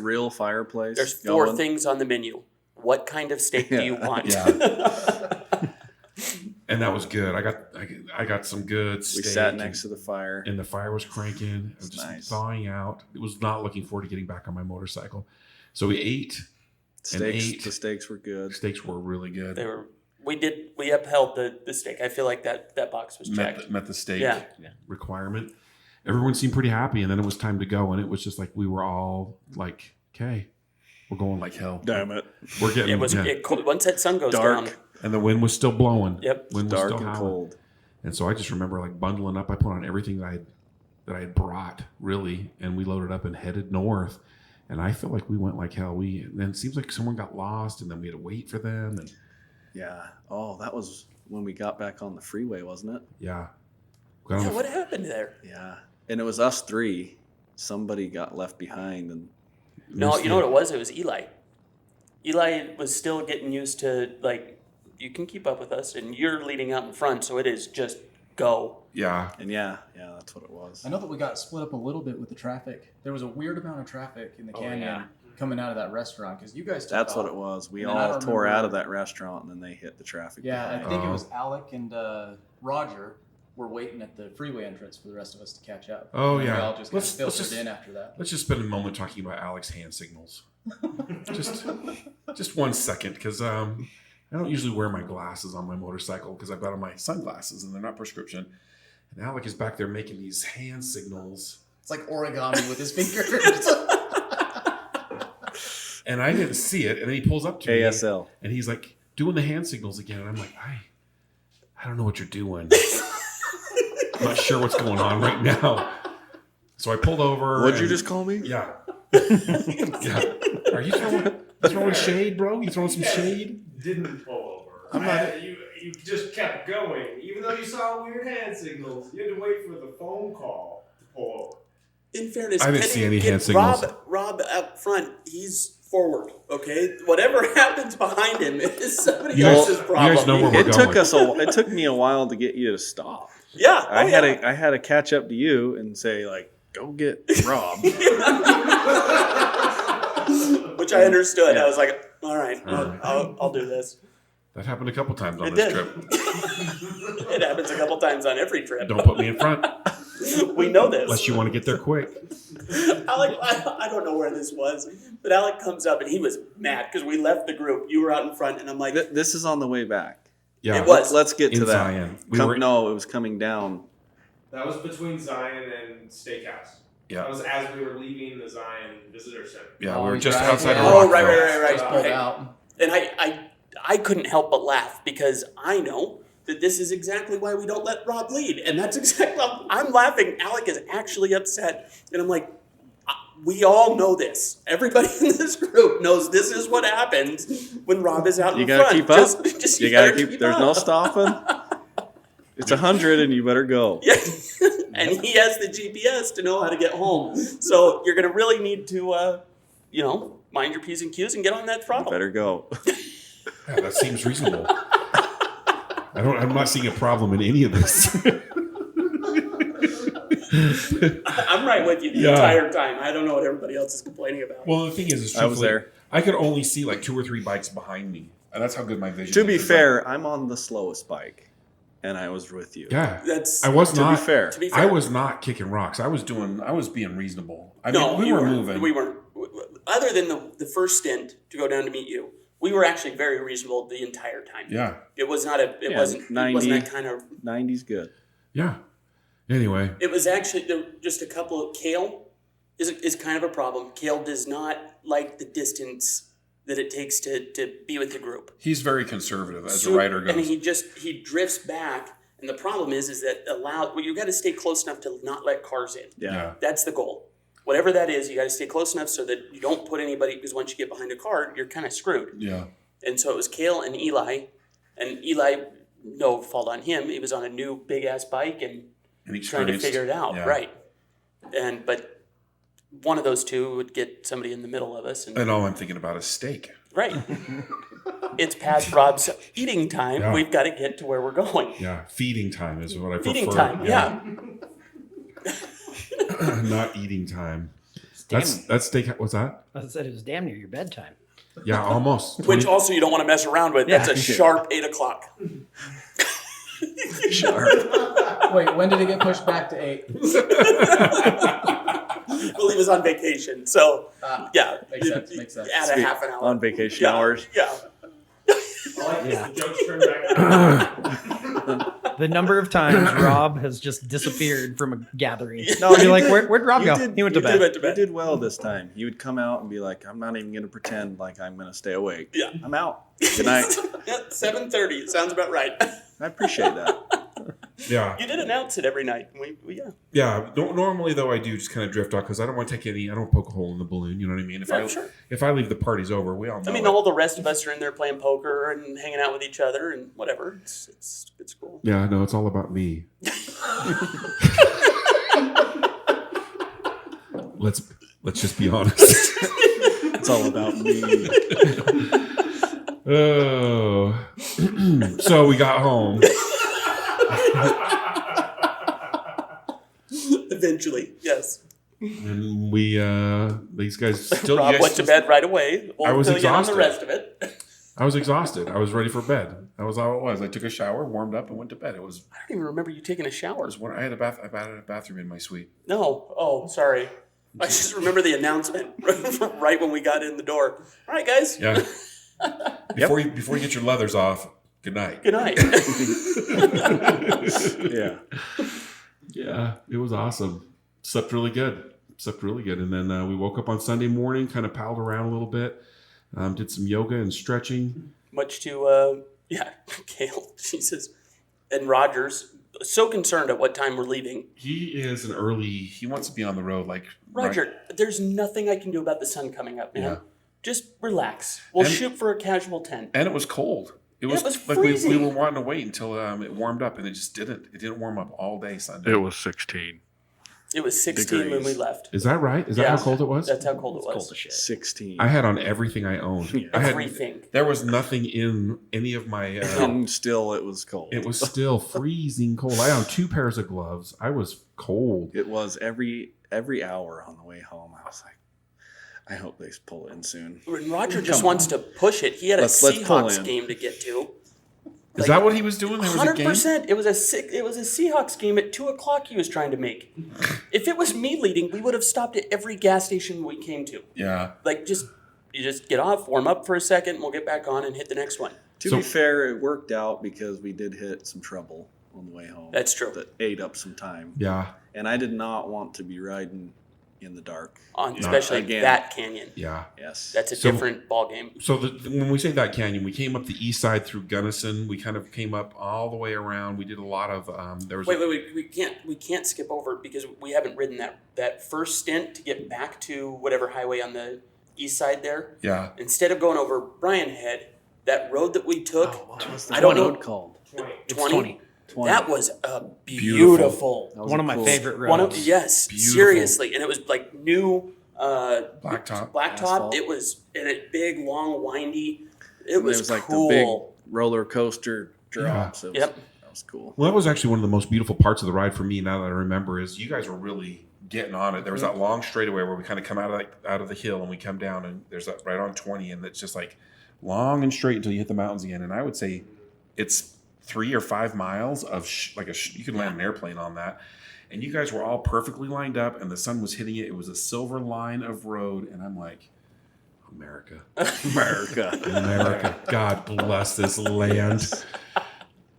Real fireplace. There's 4 going. things on the menu. What kind of steak do you want? Yeah. And that was good. I got some good steak. We sat next to the fire. And the fire was cranking. It was It's just nice. thawing out. It was not looking forward to getting back on my motorcycle. So we ate. The steaks were good. Steaks were really good. We upheld the steak. I feel like that box was checked. Met the steak Yeah. requirement. Everyone seemed pretty happy, and then it was time to go, and it was just like we were all like, okay, we're going like hell. Damn it. We're getting Cold. Once that sun goes Dark. down. and the wind was still blowing. Yep. Wind was Dark still and howling. cold. And so I just remember like bundling up. I put on everything that I had brought, really, and we loaded up and headed north. And I feel like we went like hell. And then it seems like someone got lost, and then we had to wait for them. And Yeah. Oh, that was when we got back on the freeway, wasn't it? yeah, Yeah, what happened there? Yeah. And it was us 3. Somebody got left behind, and No, you know what it was? It was Eli. Eli was still getting used to, like, you can keep up with us, and you're leading out in front, so it is just go. yeah, yeah, that's what it was. I know that we got split up a little bit with the traffic. There was a weird amount of traffic in the canyon yeah. coming out of that restaurant because you guys took That's what off. it was. We And then I all don't tore remember- out of that restaurant, and then they hit the traffic. Yeah, I behind. think it was Alec and Roger were waiting at the freeway entrance for the rest of us to catch up. Oh, And yeah. we all just Let's filtered just- in after that. Let's just spend a moment talking about Alex's hand signals. just 1 second, because I don't usually wear my glasses on my motorcycle because I've got on my sunglasses and they're not prescription. And Alec is back there making these hand signals. It's like origami with his fingers. And I didn't see it. And then he pulls up to me. ASL. And he's like doing the hand signals again. And I'm like, I don't know what you're doing. I'm not sure what's going on right now. So I pulled over. What'd you and- just call me? Yeah. Yeah. Are you throwing shade, bro? You throwing some shade? Didn't pull over. I'm not- You just kept going. Even though you saw weird hand signals, you had to wait for the phone call to pull over. In fairness, I didn't Kenny, see any get hand signals. Rob up front, he's forward, okay? Whatever happens behind him is somebody You guys- else's you problem. guys know where we're It took going. It took me a while to get you to stop. Yeah. I had to catch up to you and say, like, go get Rob. Which I understood. Yeah. I was like, all right, All right. I'll do this. That happened a couple times on It this did. trip. It happens a couple times on every trip. Don't put me in front We know this. unless you want to get there quick. Alec, I don't know where this was, but Alec comes up and he was mad because we left the group. You were out in front, and I'm like, This is on the way back. Yeah. It was. Let's get to In that. Zion. No, it was coming down. That was between Zion and Steakhouse. Yeah. That was as we were leaving the Zion Visitor Center. Yeah, Oh, we were he's just right. outside of Yeah. oh, Rockville. right. Just pulled Okay. out. And I couldn't help but laugh because I know that this is exactly why we don't let Rob lead. And that's exactly, I'm laughing. Alec is actually upset. And I'm like, we all know this. Everybody in this group knows this is what happens when Rob is out You in gotta front. keep up. Just You gotta keep. There's no stopping. It's 100, and you better go. Yeah. And he has the GPS to know how to get home. So you're going to really need to, mind your P's and Q's and get on that throttle. Better go. Yeah, that seems reasonable. I'm not seeing a problem in any of this. I'm right with you the Yeah. entire time. I don't know what everybody else is complaining about. Well, the thing is I was truthfully, there. I could only see like 2 or 3 bikes behind me. And that's how good my vision To is. be It's fair, I'm on the slowest bike, and I was with you. like, yeah. That's I was To not be fair. to be I fair. was not kicking rocks. I was being reasonable. I No, mean, we you were weren't. moving. We weren't. Other than the first stint to go down to meet you, we were actually very reasonable the entire time. Yeah. It was not a. It Yeah, wasn't. It 90. wasn't that kind of. 90's good. Yeah. Anyway, It was actually just a couple of Kale is kind of a problem. Kale does not like the distance that it takes to be with the group. He's very conservative as a rider goes. And he drifts back. And the problem is that you got to stay close enough to not let cars in. Yeah. That's the goal. Whatever that is, you got to stay close enough so that you don't put anybody, because once you get behind a car, you're kind of screwed. Yeah. And so it was Cale and Eli. And Eli, no fault on him. He was on a new big ass bike and trying to figure it out. Yeah. Right. But one of those two would get somebody in the middle of us. And all I'm thinking about is steak. Right. It's past Rob's eating time. Yeah. We've got to get to where we're going. Yeah. Feeding time is what I prefer. Feeding time, yeah. Not eating time. That's steak. What's that? I said it was damn near your bedtime. Yeah, almost. Which also you don't want to mess around with. That's a sharp 8 o'clock. Sharp. Wait, when did it get pushed back to 8? Well, he was on vacation, so yeah. Makes sense. Add a half an hour. On vacation hours. Yeah. I like this. The jokes turn back. The number of times Rob has just disappeared from a gathering. No, you're like, where'd Rob go? He went to bed. You did well this time. You would come out and be like, I'm not even going to pretend like I'm going to stay awake. Yeah. I'm out. Good night. 7:30. Sounds about right. I appreciate that. Yeah. You did announce it every night. Yeah. Yeah. Normally, though, I do just kind of drift off because I don't want to take I don't poke a hole in the balloon. You know what I mean? If I leave the party's over, we all know. I mean, all the rest of us are in there playing poker and hanging out with each other and whatever. It's cool. Yeah, no, it's all about me. Let's just be honest. It's all about me. Oh. So we got home. Eventually, yes. And we these guys still Rob went to bed right away. I was fill you in on exhausted. the rest of it. I was exhausted. I was ready for bed. That was all it was. I took a shower, warmed up, and went to bed. It was. I don't even remember you taking a shower. I had a bathroom in my suite. No. Oh, sorry. I just remember the announcement right when we got in the door. All right, guys. Yeah. Before you get your leathers off, good night. Good night. Yeah. Yeah, it was awesome. Slept really good. And then we woke up on Sunday morning, kind of palled around a little bit, did some yoga and stretching. Much to, Cale, she says, and Roger's so concerned at what time we're leaving. He wants to be on the road. Like Roger, there's nothing I can do about the sun coming up, man. Yeah. Just relax. We'll shoot for a casual 10. And it was cold. It was like freezing. we were wanting to wait until it warmed up, and it just didn't. It didn't warm up all day Sunday. It was 16. It was 16 when degrees. we left. Is that right? Is that how cold it was? That's how cold it was. Cold as shit. 16. I had on everything I owned. Yeah. Everything. There was nothing in any of my. And still, it was cold. It was still freezing cold. I had 2 pairs of gloves. I was cold. It was every hour on the way home. I was like, I hope they pull in soon. And Roger just wants to push it. He had Let's a pull Seahawks in. game to get to. Is that what he was doing? There was a game? 100%. It was a Seahawks game at 2:00 he was trying to make. If it was me leading, we would have stopped at every gas station we came to. Yeah. Like, you just get off, warm up for a second, and we'll get back on and hit the next one. To be fair, it worked out because we did hit some trouble on the way home. That's true. That ate up some time. Yeah. And I did not want to be riding in the dark. Especially again. that canyon. Yeah. Yes. That's a different ball game. So when we say that canyon, we came up the east side through Gunnison. We kind of came up all the way around. We did a lot of Wait. We can't skip over because we haven't ridden that first stint to get back to whatever highway on the east side there. Yeah. Instead of going over Bryan Head, that road that we took, What's the I don't know. road called? 20. That was a beautiful. That was One a of my cool- favorite roads. Yes, Beautiful. seriously, and it was like new Blacktop. Asphalt. It was and it big, long, windy. It And was it was like cool. the big roller coaster drops. It was, Yep. That was cool. Well, that was actually one of the most beautiful parts of the ride for me. Now that I remember, is you guys were really getting on it. There was that long straightaway where we kind of come out of the hill and we come down, and there's that right on 20, and it's just like long and straight until you hit the mountains again. And I would say it's 3 or 5 miles of you could land an airplane on that. And you guys were all perfectly lined up, and the sun was hitting it. It was a silver line of road, and I'm like, America. America. God bless this land.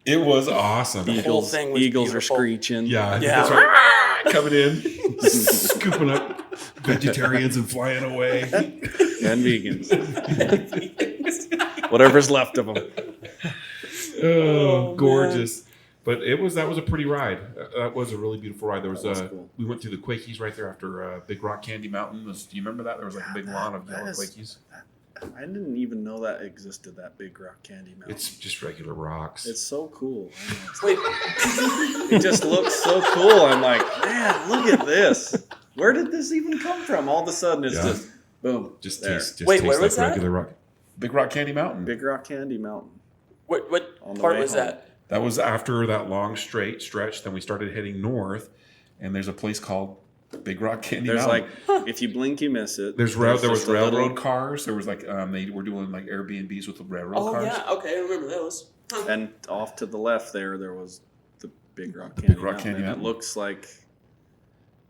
It was awesome. The whole thing was Eagles beautiful. are screeching. Yeah, Yeah. that's right. Coming in, scooping up vegetarians and flying away. And vegans. Whatever's left of them. Oh, man. gorgeous. But that was a pretty ride. That was a really beautiful ride. There was, That was cool. we went through the Quakies right there after Big Rock Candy Mountain. Do you remember that? There was like a big lawn of yellow Quakies. I didn't even know that existed, that Big Rock Candy Mountain. It's just regular rocks. It's so cool. Wait, It just looks so cool. I'm like, man, look at this. Where did this even come from? All of a sudden, it's just boom. just there. tastes Wait, tastes where like was that? regular rock. Big Rock Candy Mountain. Big Rock Candy Mountain. what On the part way was home. that? That was after that long straight stretch. Then we started heading north, and there's a place called Big Rock Candy There's Mountain. like, if you blink, you miss it. There was just a railroad little- cars. There was like they were doing like Airbnbs with the railroad Oh cars. yeah, okay, I remember those. Huh. And off to the left there was the Big Rock The Candy Big Rock Mountain. Candy And Mountain. it looks like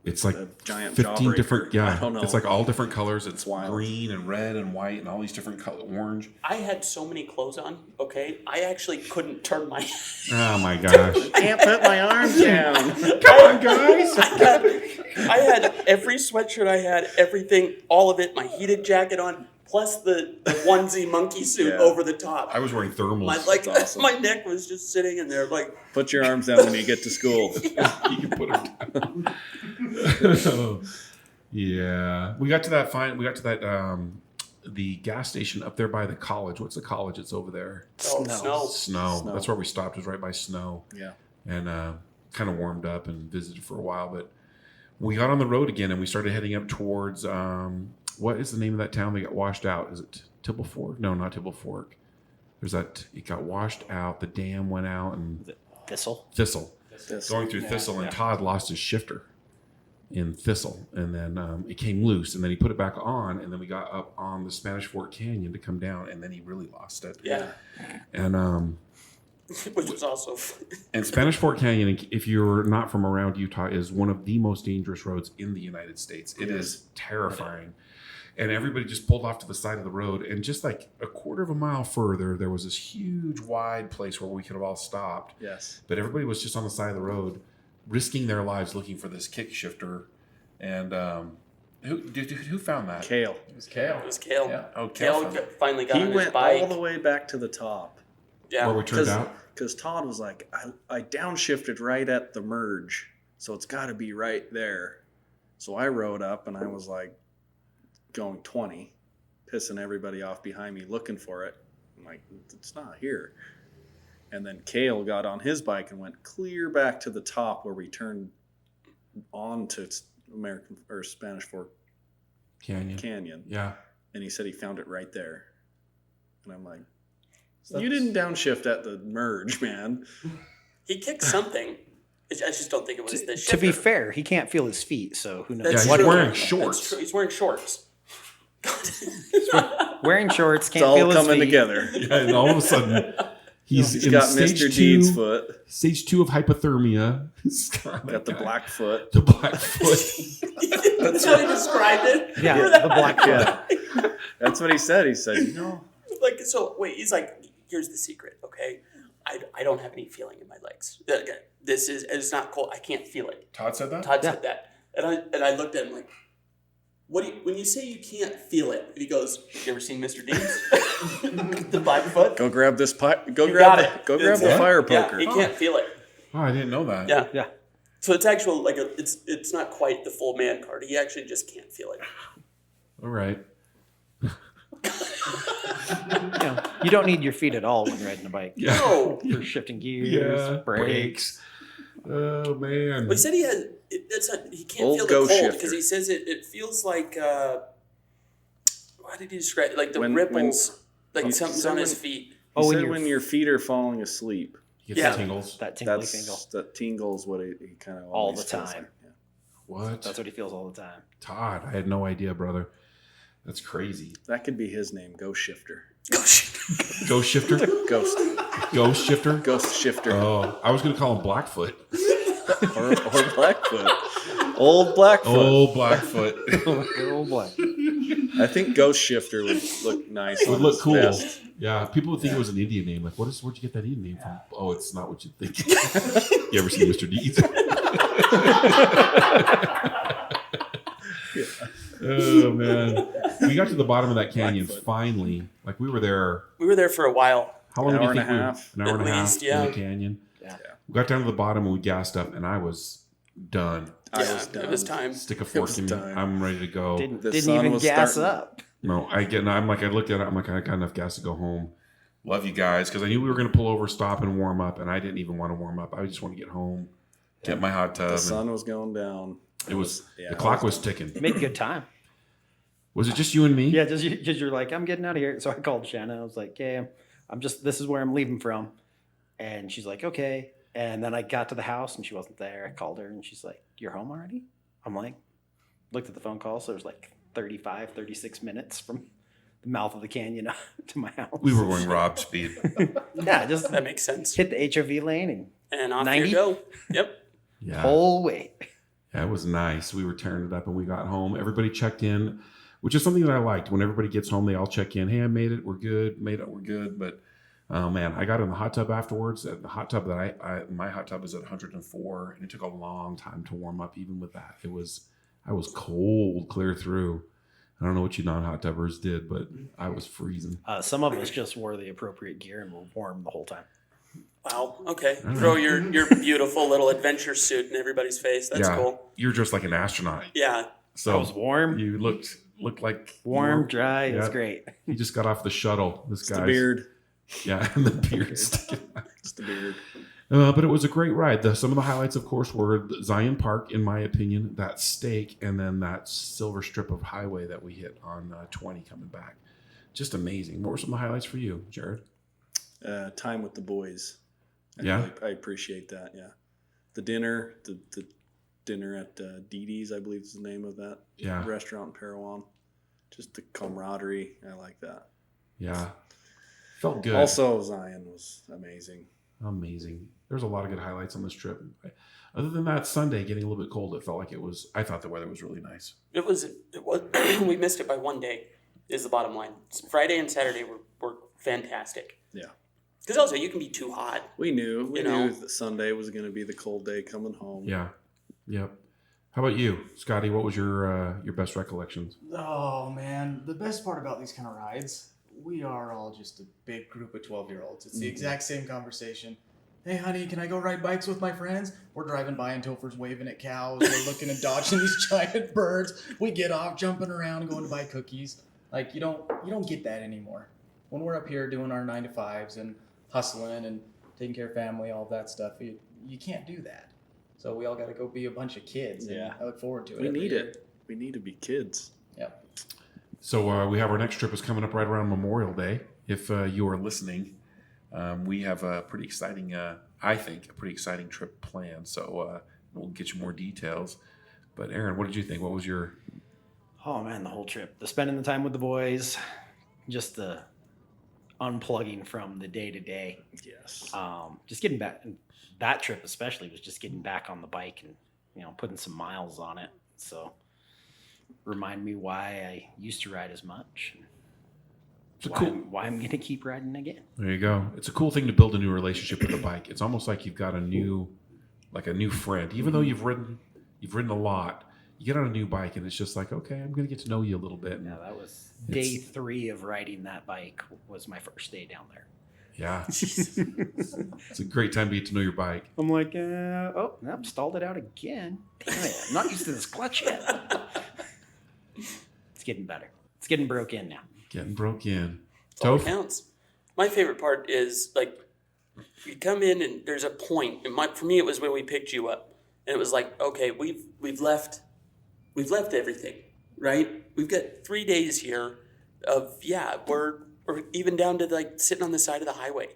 It's like a giant 15 jawbreaker. different, I don't know. It's like all different colors. It's wild. green and red and white and all these different colors, orange. I had so many clothes on. Okay, I actually couldn't turn my. Oh my gosh. Can't put my arms down. Come on, guys. I had every sweatshirt I had, everything, all of it, my heated jacket on, plus the onesie monkey suit Yeah. over the top. I was wearing thermals. That's awesome. My neck was just sitting in there like. Put your arms down when you get to school. You can put them down. Yeah. We got to that the gas station up there by the college. What's the college? It's over there. Oh, Snow. Snow. Snow. That's where we stopped. It was right by Snow. Yeah. And kind of warmed up and visited for a while. But we got on the road again and we started heading up towards what is the name of that town that got washed out? Is it Tibble Fork? No, not Tibble Fork. There's that. It got washed out. The dam went out and Thistle. Thistle. This- Going through Thistle, and Todd lost his shifter in Thistle, and then it came loose, and then he put it back on, and then we got up on the Spanish Fork Canyon to come down, and then he really lost it. Yeah, And which was also. and Spanish Fork Canyon, if you're not from around Utah, is one of the most dangerous roads in the United States. It is terrifying. And everybody just pulled off to the side of the road, and just like a quarter of a mile further, there was this huge, wide place where we could have all stopped. Yes. But everybody was just on the side of the road, risking their lives looking for this kick shifter. And who found that? Kale. It was Kale. It was Kale. Yeah. Oh, Kale found it. finally got He on his went bike. all the way back to the top. Yeah. Where we turned out. Because Todd was like, I downshifted right at the merge, so it's got to be right there. So I rode up and I was like going 20, pissing everybody off behind me looking for it. I'm like, it's not here. And then Kale got on his bike and went clear back to the top where we turned onto American or Spanish Fork Canyon. Yeah. And he said he found it right there. And I'm like, So you didn't downshift at the merge, man. He kicked something. I just don't think it was the shifter. To be fair, he can't feel his feet, so who knows? That's Yeah, he's true. wearing That's shorts. true. He's wearing shorts. Wearing shorts, It's can't all feel his coming feet. together. Yeah, and all of a sudden, he's He's in got stage Mr. 2, Deed's foot. Stage 2 of hypothermia. He's Got the black foot. The black foot. That's how he described it. Yeah, Remember that? the black foot. Yeah. That's what he said. He said, Like, so wait, he's like, here's the secret, okay? I don't have any feeling in my legs. It's not cold. I can't feel it. Todd said that? Todd said that. And I looked at him like, when you say you can't feel it, and he goes, you ever seen Mr. Dean's? The black foot? go grab this pipe. Go You grab got it. Go grab the It's- fire Yeah, poker. he can't feel it. Oh, I didn't know that. Yeah. Yeah. So it's actual, like, it's not quite the full man card. He actually just can't feel it. All right. You don't need your feet at all when riding a bike. Yeah. No. For shifting gears, Yeah. brakes. Oh, man. But he said he can't Old feel go the cold shifter. because he says it feels like how did he describe it? Like the When- ripples, he like something's said on his when- feet. He Oh, said when when you're your feet are falling asleep. You get Yeah. the tingles. that tingly tingle. That tingles what he kind of All the time. What? That's what he feels all the time. Todd, I had no idea, brother. That's crazy. That could be his name, Ghost Shifter. Ghost shifter? Ghost. Ghost shifter? Ghost Shifter. Oh, I was going to call him Blackfoot. or Blackfoot. Old Blackfoot. Oh, Blackfoot. Little black. I think Ghost Shifter would look nice. It would on look his cool. vest. Yeah, people would think it was an Indian name. Like, where'd you get that Indian name from? Oh, it's not what you think. You ever seen Mr. Deeds? Oh man, we got to the bottom of that canyon Blackfoot. finally. Like we were there. We were there for a while. How long An do you hour and think a we were? half. An hour and a At half least, in yeah. the canyon. Yeah. We got down to the bottom and we gassed up, and I was done. I Yeah, was done. it was time. Stick a It fork was in me. time. I'm ready to go. Didn't The sun even was gas starting- up. No, I looked at it. I'm like, I got enough gas to go home. Love you guys, because I knew we were going to pull over, stop, and warm up, and I didn't even want to warm up. I just want to get home, get my hot tub. The and sun was going down. it was yeah, the it clock was was ticking. Made good time. Was it just you and me? Yeah, just you're like, I'm getting out of here. So I called Shannon. I was like, yeah, I'm just, this is where I'm leaving from. And she's like, okay. And then I got to the house and she wasn't there. I called her and she's like, you're home already? I'm like, looked at the phone call. So it was like 36 minutes from the mouth of the canyon to my house. We were going Rob speed. Yeah, just That makes sense. hit the HOV lane and And off 90? you go. Yep. Yeah. whole way. Yeah, it was nice. We were tearing it up and we got home. Everybody checked in, which is something that I liked. When everybody gets home, they all check in. Hey, I made it. We're good. Made it. We're good. But oh man, I got in the hot tub afterwards. The hot tub that my hot tub is at 104, and it took a long time to warm up. Even with that, I was cold clear through. I don't know what you non-hot tubbers did, but I was freezing. Some of us just wore the appropriate gear and were warm the whole time. Wow. Okay. All right. Throw your beautiful little adventure suit in everybody's face. That's Yeah. cool. You're just like an astronaut. Yeah. So I was warm, you looked like you warm, were- dry. It was yeah. great. You just got off the shuttle. This It's guy. the beard. Yeah, and the beard sticking out. It's the beard. But it was a great ride. Some of the highlights, of course, were Zion Park, in my opinion, that steak, and then that silver strip of highway that we hit on 20 coming back. Just amazing. What were some of the highlights for you, Jared? Time with the boys. Yeah? I appreciate that. Yeah. The dinner, the dinner at Dee Dee's, I believe is the name of that Yeah, restaurant in Parowan. Just the camaraderie. I like that. yeah. Felt good. Also, Zion was amazing. Amazing. There's a lot of good highlights on this trip. Other than that, Sunday getting a little bit cold, it felt like it was. I thought the weather was really nice. It was. We missed it by one day. Is the bottom line. Friday and Saturday were fantastic. Yeah. Because also you can be too hot. We knew You know. that Sunday was going to be the cold day coming home. Yeah. Yep. How about you, Scotty? What was your best recollections? Oh man, the best part about these kind of rides, we are all just a big group of 12-year-olds. It's the exact same conversation. Hey honey, can I go ride bikes with my friends? We're driving by and Topher's waving at cows. We're looking and dodging these giant birds. We get off, jumping around, going to buy cookies. Like you don't get that anymore. When we're up here doing our 9-to-5s and hustling and taking care of family, all that stuff, you can't do that. So we all got to go be a bunch of kids. And Yeah. I look forward to it. We every need year. it. We need to be kids. Yep. So we have our next trip is coming up right around Memorial Day. If you are listening, we have a pretty exciting, I think, a pretty exciting trip planned. So we'll get you more details. But Aaron, what did you think? What was your? Oh man, the whole trip, the spending the time with the boys, just the unplugging from the day to day. Yes. Just getting back. That trip especially was just getting back on the bike and putting some miles on it. So remind me why I used to ride as much. And It's a why, cool. why I'm gonna keep riding again. There you go. It's a cool thing to build a new relationship with a bike. It's almost like you've got a new friend. Even though you've ridden a lot, you get on a new bike and it's just like, okay, I'm gonna get to know you a little bit. Yeah, that was day 3 of riding that bike. Was my first day down there. Yeah. It's a great time to get to know your bike. I'm like, oh, nope, stalled it out again. Damn it, I'm not used to this clutch yet. It's getting better. It's getting broke in now. Getting broke in. That's all that Toph? counts. My favorite part is like you come in and there's a point. And for me, it was when we picked you up, and it was like, okay, we've left everything, right? We've got 3 days here of we're even down to like sitting on the side of the highway.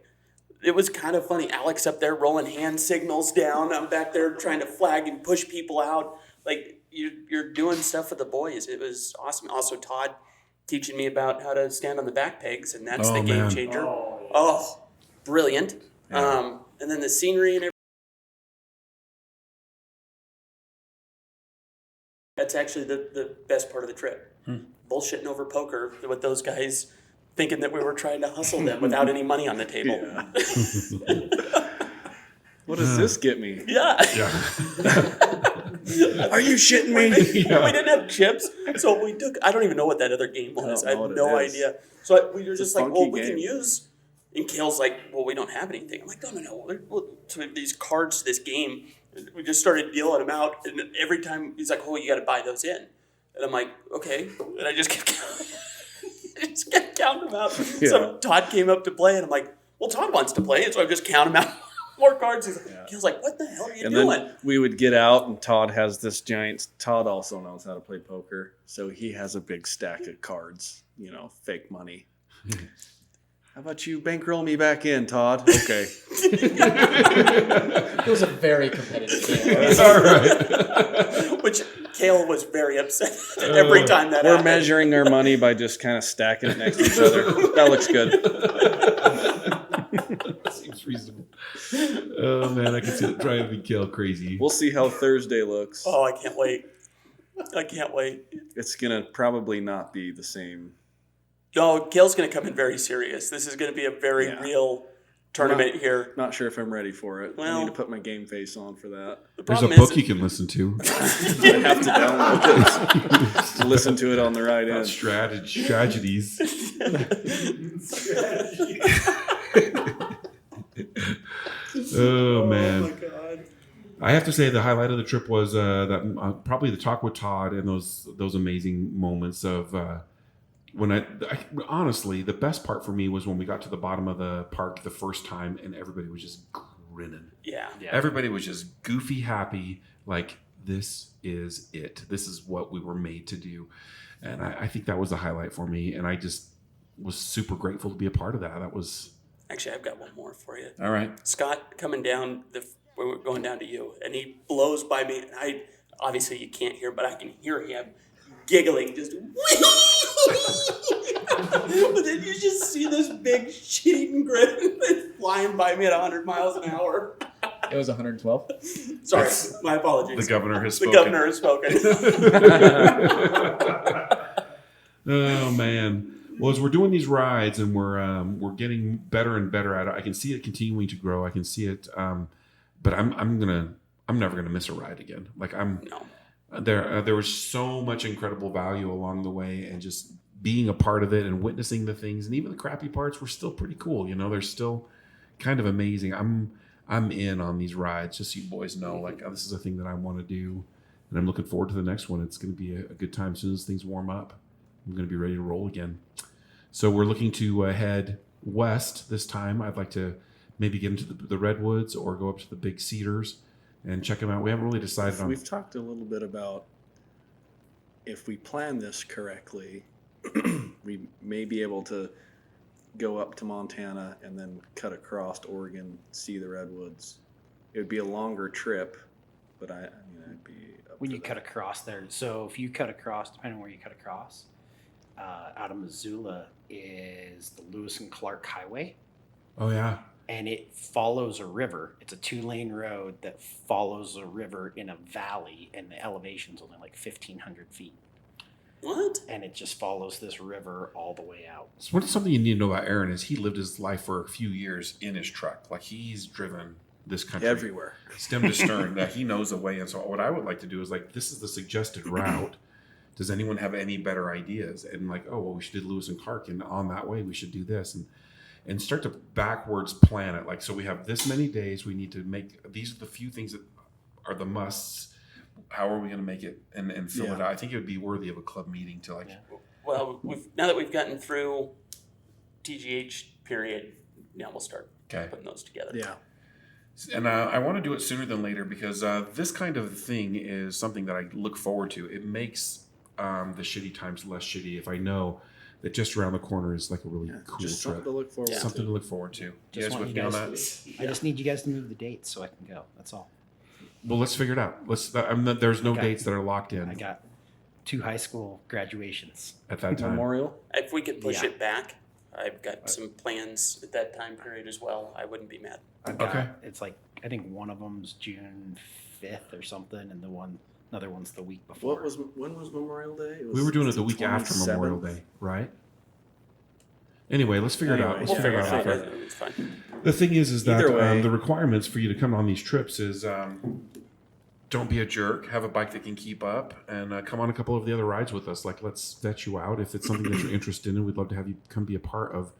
It was kind of funny. Alex up there rolling hand signals down. I'm back there trying to flag and push people out. Like you're doing stuff with the boys. It was awesome. Also, Todd teaching me about how to stand on the back pegs, and that's Oh, the game man. changer. Oh, yeah. Oh, brilliant. Yeah. And then the scenery and everything. That's actually the best part of the trip. Bullshitting over poker with those guys thinking that we were trying to hustle them without any money on the table. Yeah. What does this get me? Yeah. Yeah. Are you shitting me? We didn't have chips, so we took. I don't even know what that other game was. I know have what no it is. idea. So we were It's a just like, funky well, we can game. use. And Kale's like, well, we don't have anything. I'm like, no. So we have these cards to this game. We just started dealing them out, and every time he's like, oh, you got to buy those in. And I'm like, okay. And I just kept counting them out. Yeah. So Todd came up to play, and I'm like, well, Todd wants to play, and so I just count him out. More cards. Kale's like, what the hell are you And doing? then we would get out, and Todd has this giant. Todd also knows how to play poker, so he has a big stack of cards. Fake money. How about you bankroll me back in, Todd? Okay. It was a very competitive game. All right. Which Kale was very upset every time that We're happened. measuring our money by just kind of stacking it next to each other. That looks good. That seems reasonable. Oh man, I can see it driving Kale crazy. We'll see how Thursday looks. Oh, I can't wait. It's gonna probably not be the same. No, Kale's going to come in very serious. This is going to be a very real tournament here. Not sure if I'm ready for it. I Well- need to put my game face on for that. The There's a problem book is, you can listen to. I have to download it to listen to it on the right About end. strategies. Oh man. Oh my God. I have to say the highlight of the trip was that probably the talk with Todd and those amazing moments of when I honestly the best part for me was when we got to the bottom of the park the first time and everybody was just grinning. Yeah. Everybody was just goofy happy, like this is it. This is what we were made to do, and I think that was the highlight for me. And I just was super grateful to be a part of that. That was Actually, I've got one more for you. all right. Scott coming down when we're going down to you, and he blows by me. And obviously you can't hear, but I can hear him giggling, just. But then you just see this big shit-eating grin flying by me at 100 miles an hour. It was 112. Sorry, my apologies. The governor has The spoken. governor has spoken. Oh man. Well, as we're doing these rides and we're getting better and better at it, I can see it continuing to grow. I can see it, but I'm never gonna miss a ride again. Like No. there was so much incredible value along the way, and just being a part of it and witnessing the things, and even the crappy parts were still pretty cool. They're still kind of amazing. I'm in on these rides, just so you boys know. Like this is a thing that I want to do, and I'm looking forward to the next one. It's going to be a good time. As soon as things warm up, I'm going to be ready to roll again. So we're looking to head west this time. I'd like to maybe get into the redwoods or go up to the big cedars and check them out. We haven't really decided on. We've talked a little bit about if we plan this correctly, we may be able to go up to Montana and then cut across to Oregon, see the redwoods. It would be a longer trip, but I'd be up When for you that. cut across there, so if you cut across, depending on where you cut across, out of Missoula is the Lewis and Clark Highway, Oh yeah. and it follows a river. It's a 2-lane road that follows a river in a valley, and the elevation's only like 1,500 feet. What? And it just follows this river all the way out. So something you need to know about Aaron is he lived his life for a few years in his truck. Like he's driven this country Everywhere. stem to stern. That he knows the way. And so what I would like to do is like, this is the suggested route. Does anyone have any better ideas? And like, oh, well, we should do Lewis and Clark, and on that way we should do this, and start to backwards plan it. Like, so we have this many days. We need to make these are the few things that are the musts. How are we going to make it and fill it out? I think it would be worthy of a club meeting to like. Yeah. Well, now that we've gotten through TGH period, now we'll start putting those together. Yeah. And I want to do it sooner than later because this kind of thing is something that I look forward to. It makes the shitty times less shitty if I know that just around the corner is like a really cool Just trip. something to look forward Something to. to look forward to. You Just guys want with you me on guys that? I just need you guys to move the dates so I can go. That's all. Well, let's figure it out. There's no Okay. dates that are locked in I got 2 high school graduations. at that time. Memorial. If we could push Yeah. it back, I've got some plans at that time period as well. I wouldn't be mad. I've got, Okay. It's like, I think one of them's June 5th or something, and another one's the week before. When was Memorial Day? It We were doing it the was week after 27th. Memorial Day, right? Anyway, let's figure it out. Anyway, Let's figure it out. It. It's fine. The thing is that Either way. the requirements for you to come on these trips is don't be a jerk. Have a bike that can keep up, and come on a couple of the other rides with us. Like, let's vet you out. If it's something that you're interested in, we'd love to have you come be a part of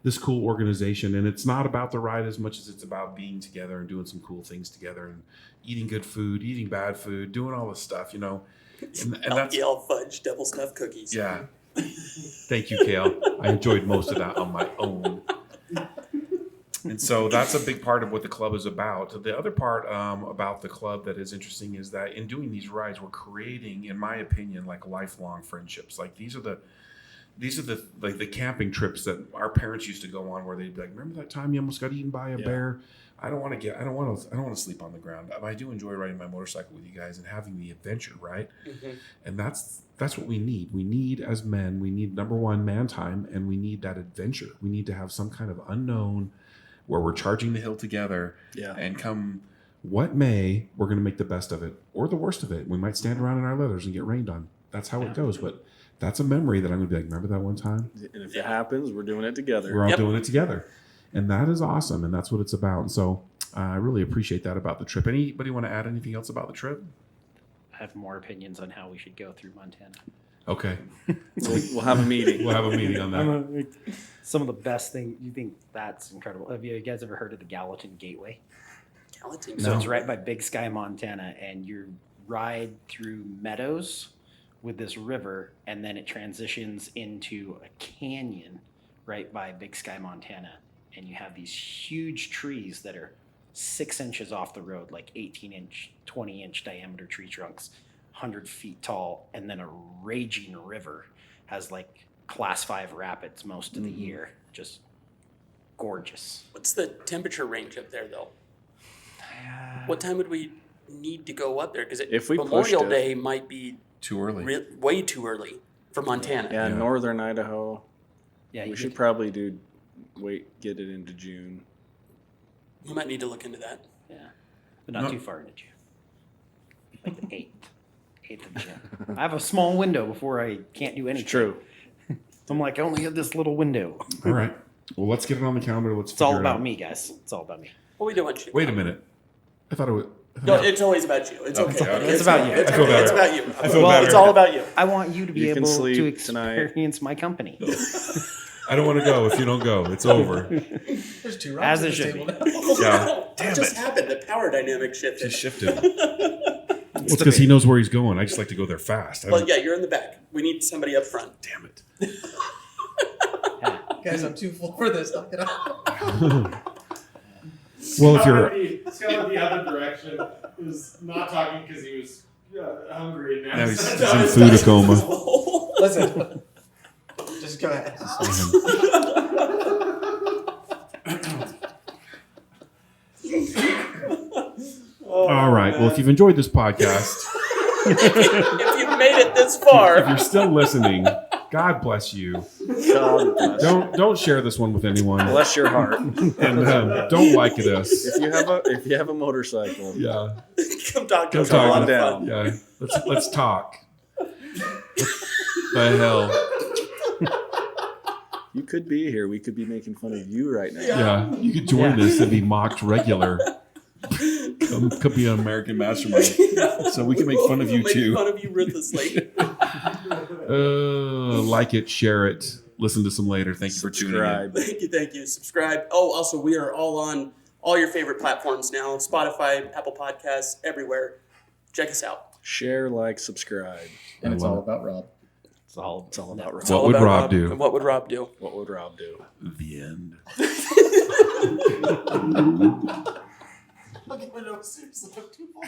this cool organization. And it's not about the ride as much as it's about being together and doing some cool things together and eating good food, eating bad food, doing all this stuff, you know. And that's Yale fudge double stuffed cookies. yeah. Thank you, Kale. I enjoyed most of that on my own. And so that's a big part of what the club is about. The other part about the club that is interesting is that in doing these rides, we're creating, in my opinion, like lifelong friendships. Like these are the like the camping trips that our parents used to go on, where they'd be like, "Remember that time you almost got eaten by a bear?" I don't want to sleep on the ground. I do enjoy riding my motorcycle with you guys and having the adventure, right? Mm-hmm. And that's what we need. We need, as men, we need, number one, man time, and we need that adventure. We need to have some kind of unknown where we're charging the hill together, and come what may, we're going to make the best of it or the worst of it. We might stand around in our leathers and get rained on. That's how it goes. But that's a memory that I'm going to be like, remember that one time? And if it happens, we're doing it together. We're all doing it together. And that is awesome. And that's what it's about. And so I really appreciate that about the trip. Anybody want to add anything else about the trip? I have more opinions on how we should go through Montana. Okay. We'll have a meeting. We'll have a meeting on that. Some of the best thing, you think that's incredible. Have you guys ever heard of the Gallatin Gateway? Gallatin. So it's right by Big Sky, Montana, and you ride through meadows with this river, and then it transitions into a canyon right by Big Sky, Montana. And you have these huge trees that are 6 inches off the road, like 18-inch, 20-inch diameter tree trunks, 100 feet tall, and then a raging river has like class 5 rapids most of the year. Just gorgeous. What's the temperature range up there, though? What time would we need to go up there? Because If we Memorial pushed it- Day might be Too early. way too early for Montana. Yeah, Yeah. northern Idaho. Yeah, We you should get- probably get it into June. We might need to look into that. Yeah, but not No. too far into June. Like the 8th of June. I have a small window before I can't do anything. It's true. I'm like, I only have this little window. All right. Well, let's get it on the calendar. Let's It's all figure it about out. me, guys. It's all about me. Well, we don't want you. Wait a minute. I thought it was. No, it's always about you. It's okay. Okay. It's about you. It's, I feel better. it's about you. I feel Well, better. It's all about you. I want you to be You can able sleep to tonight. experience my company. I don't want to go if you don't go. It's over. There's 2 As rocks it at should the be. table now. Yeah. What just happened? The power dynamic shifted. Just shifted. Well, it's because he knows where he's going. I just like to go there fast. Well, yeah, you're in the back. We need somebody up front. Damn it. Guys, I'm too full for this. Knock it out. Well, if you're. He's going the other direction. He was not talking because he was hungry now. Now he's in food coma. Listen. Just go ahead. All right. Well, if you've enjoyed this podcast, If you've made it this if far, you're still listening, God bless you. God bless. Don't share this one with anyone, Bless your heart. and don't like us. If you have a motorcycle, Yeah. come talk to us. Come Have a talk lot on of down. fun. Yeah. Let's talk. The hell. you could be here. We could be making fun of you right now. Yeah. You could join this and be mocked regular. Could be an American Mastermind. So we can make fun of you We'll too. Make fun of you ruthlessly. Like it, share it, listen to some later. Thank you for tuning in. Subscribe. Thank you. Subscribe. Oh, also, we are all on all your favorite platforms now: Spotify, Apple Podcasts, everywhere. Check us out. Share, like, subscribe. And it's love all it. about Rob. It's all It's all about Rob. It's all would about Rob do? And what would Rob do? What would Rob do? The end. Okay, but no, seriously, I'm too full.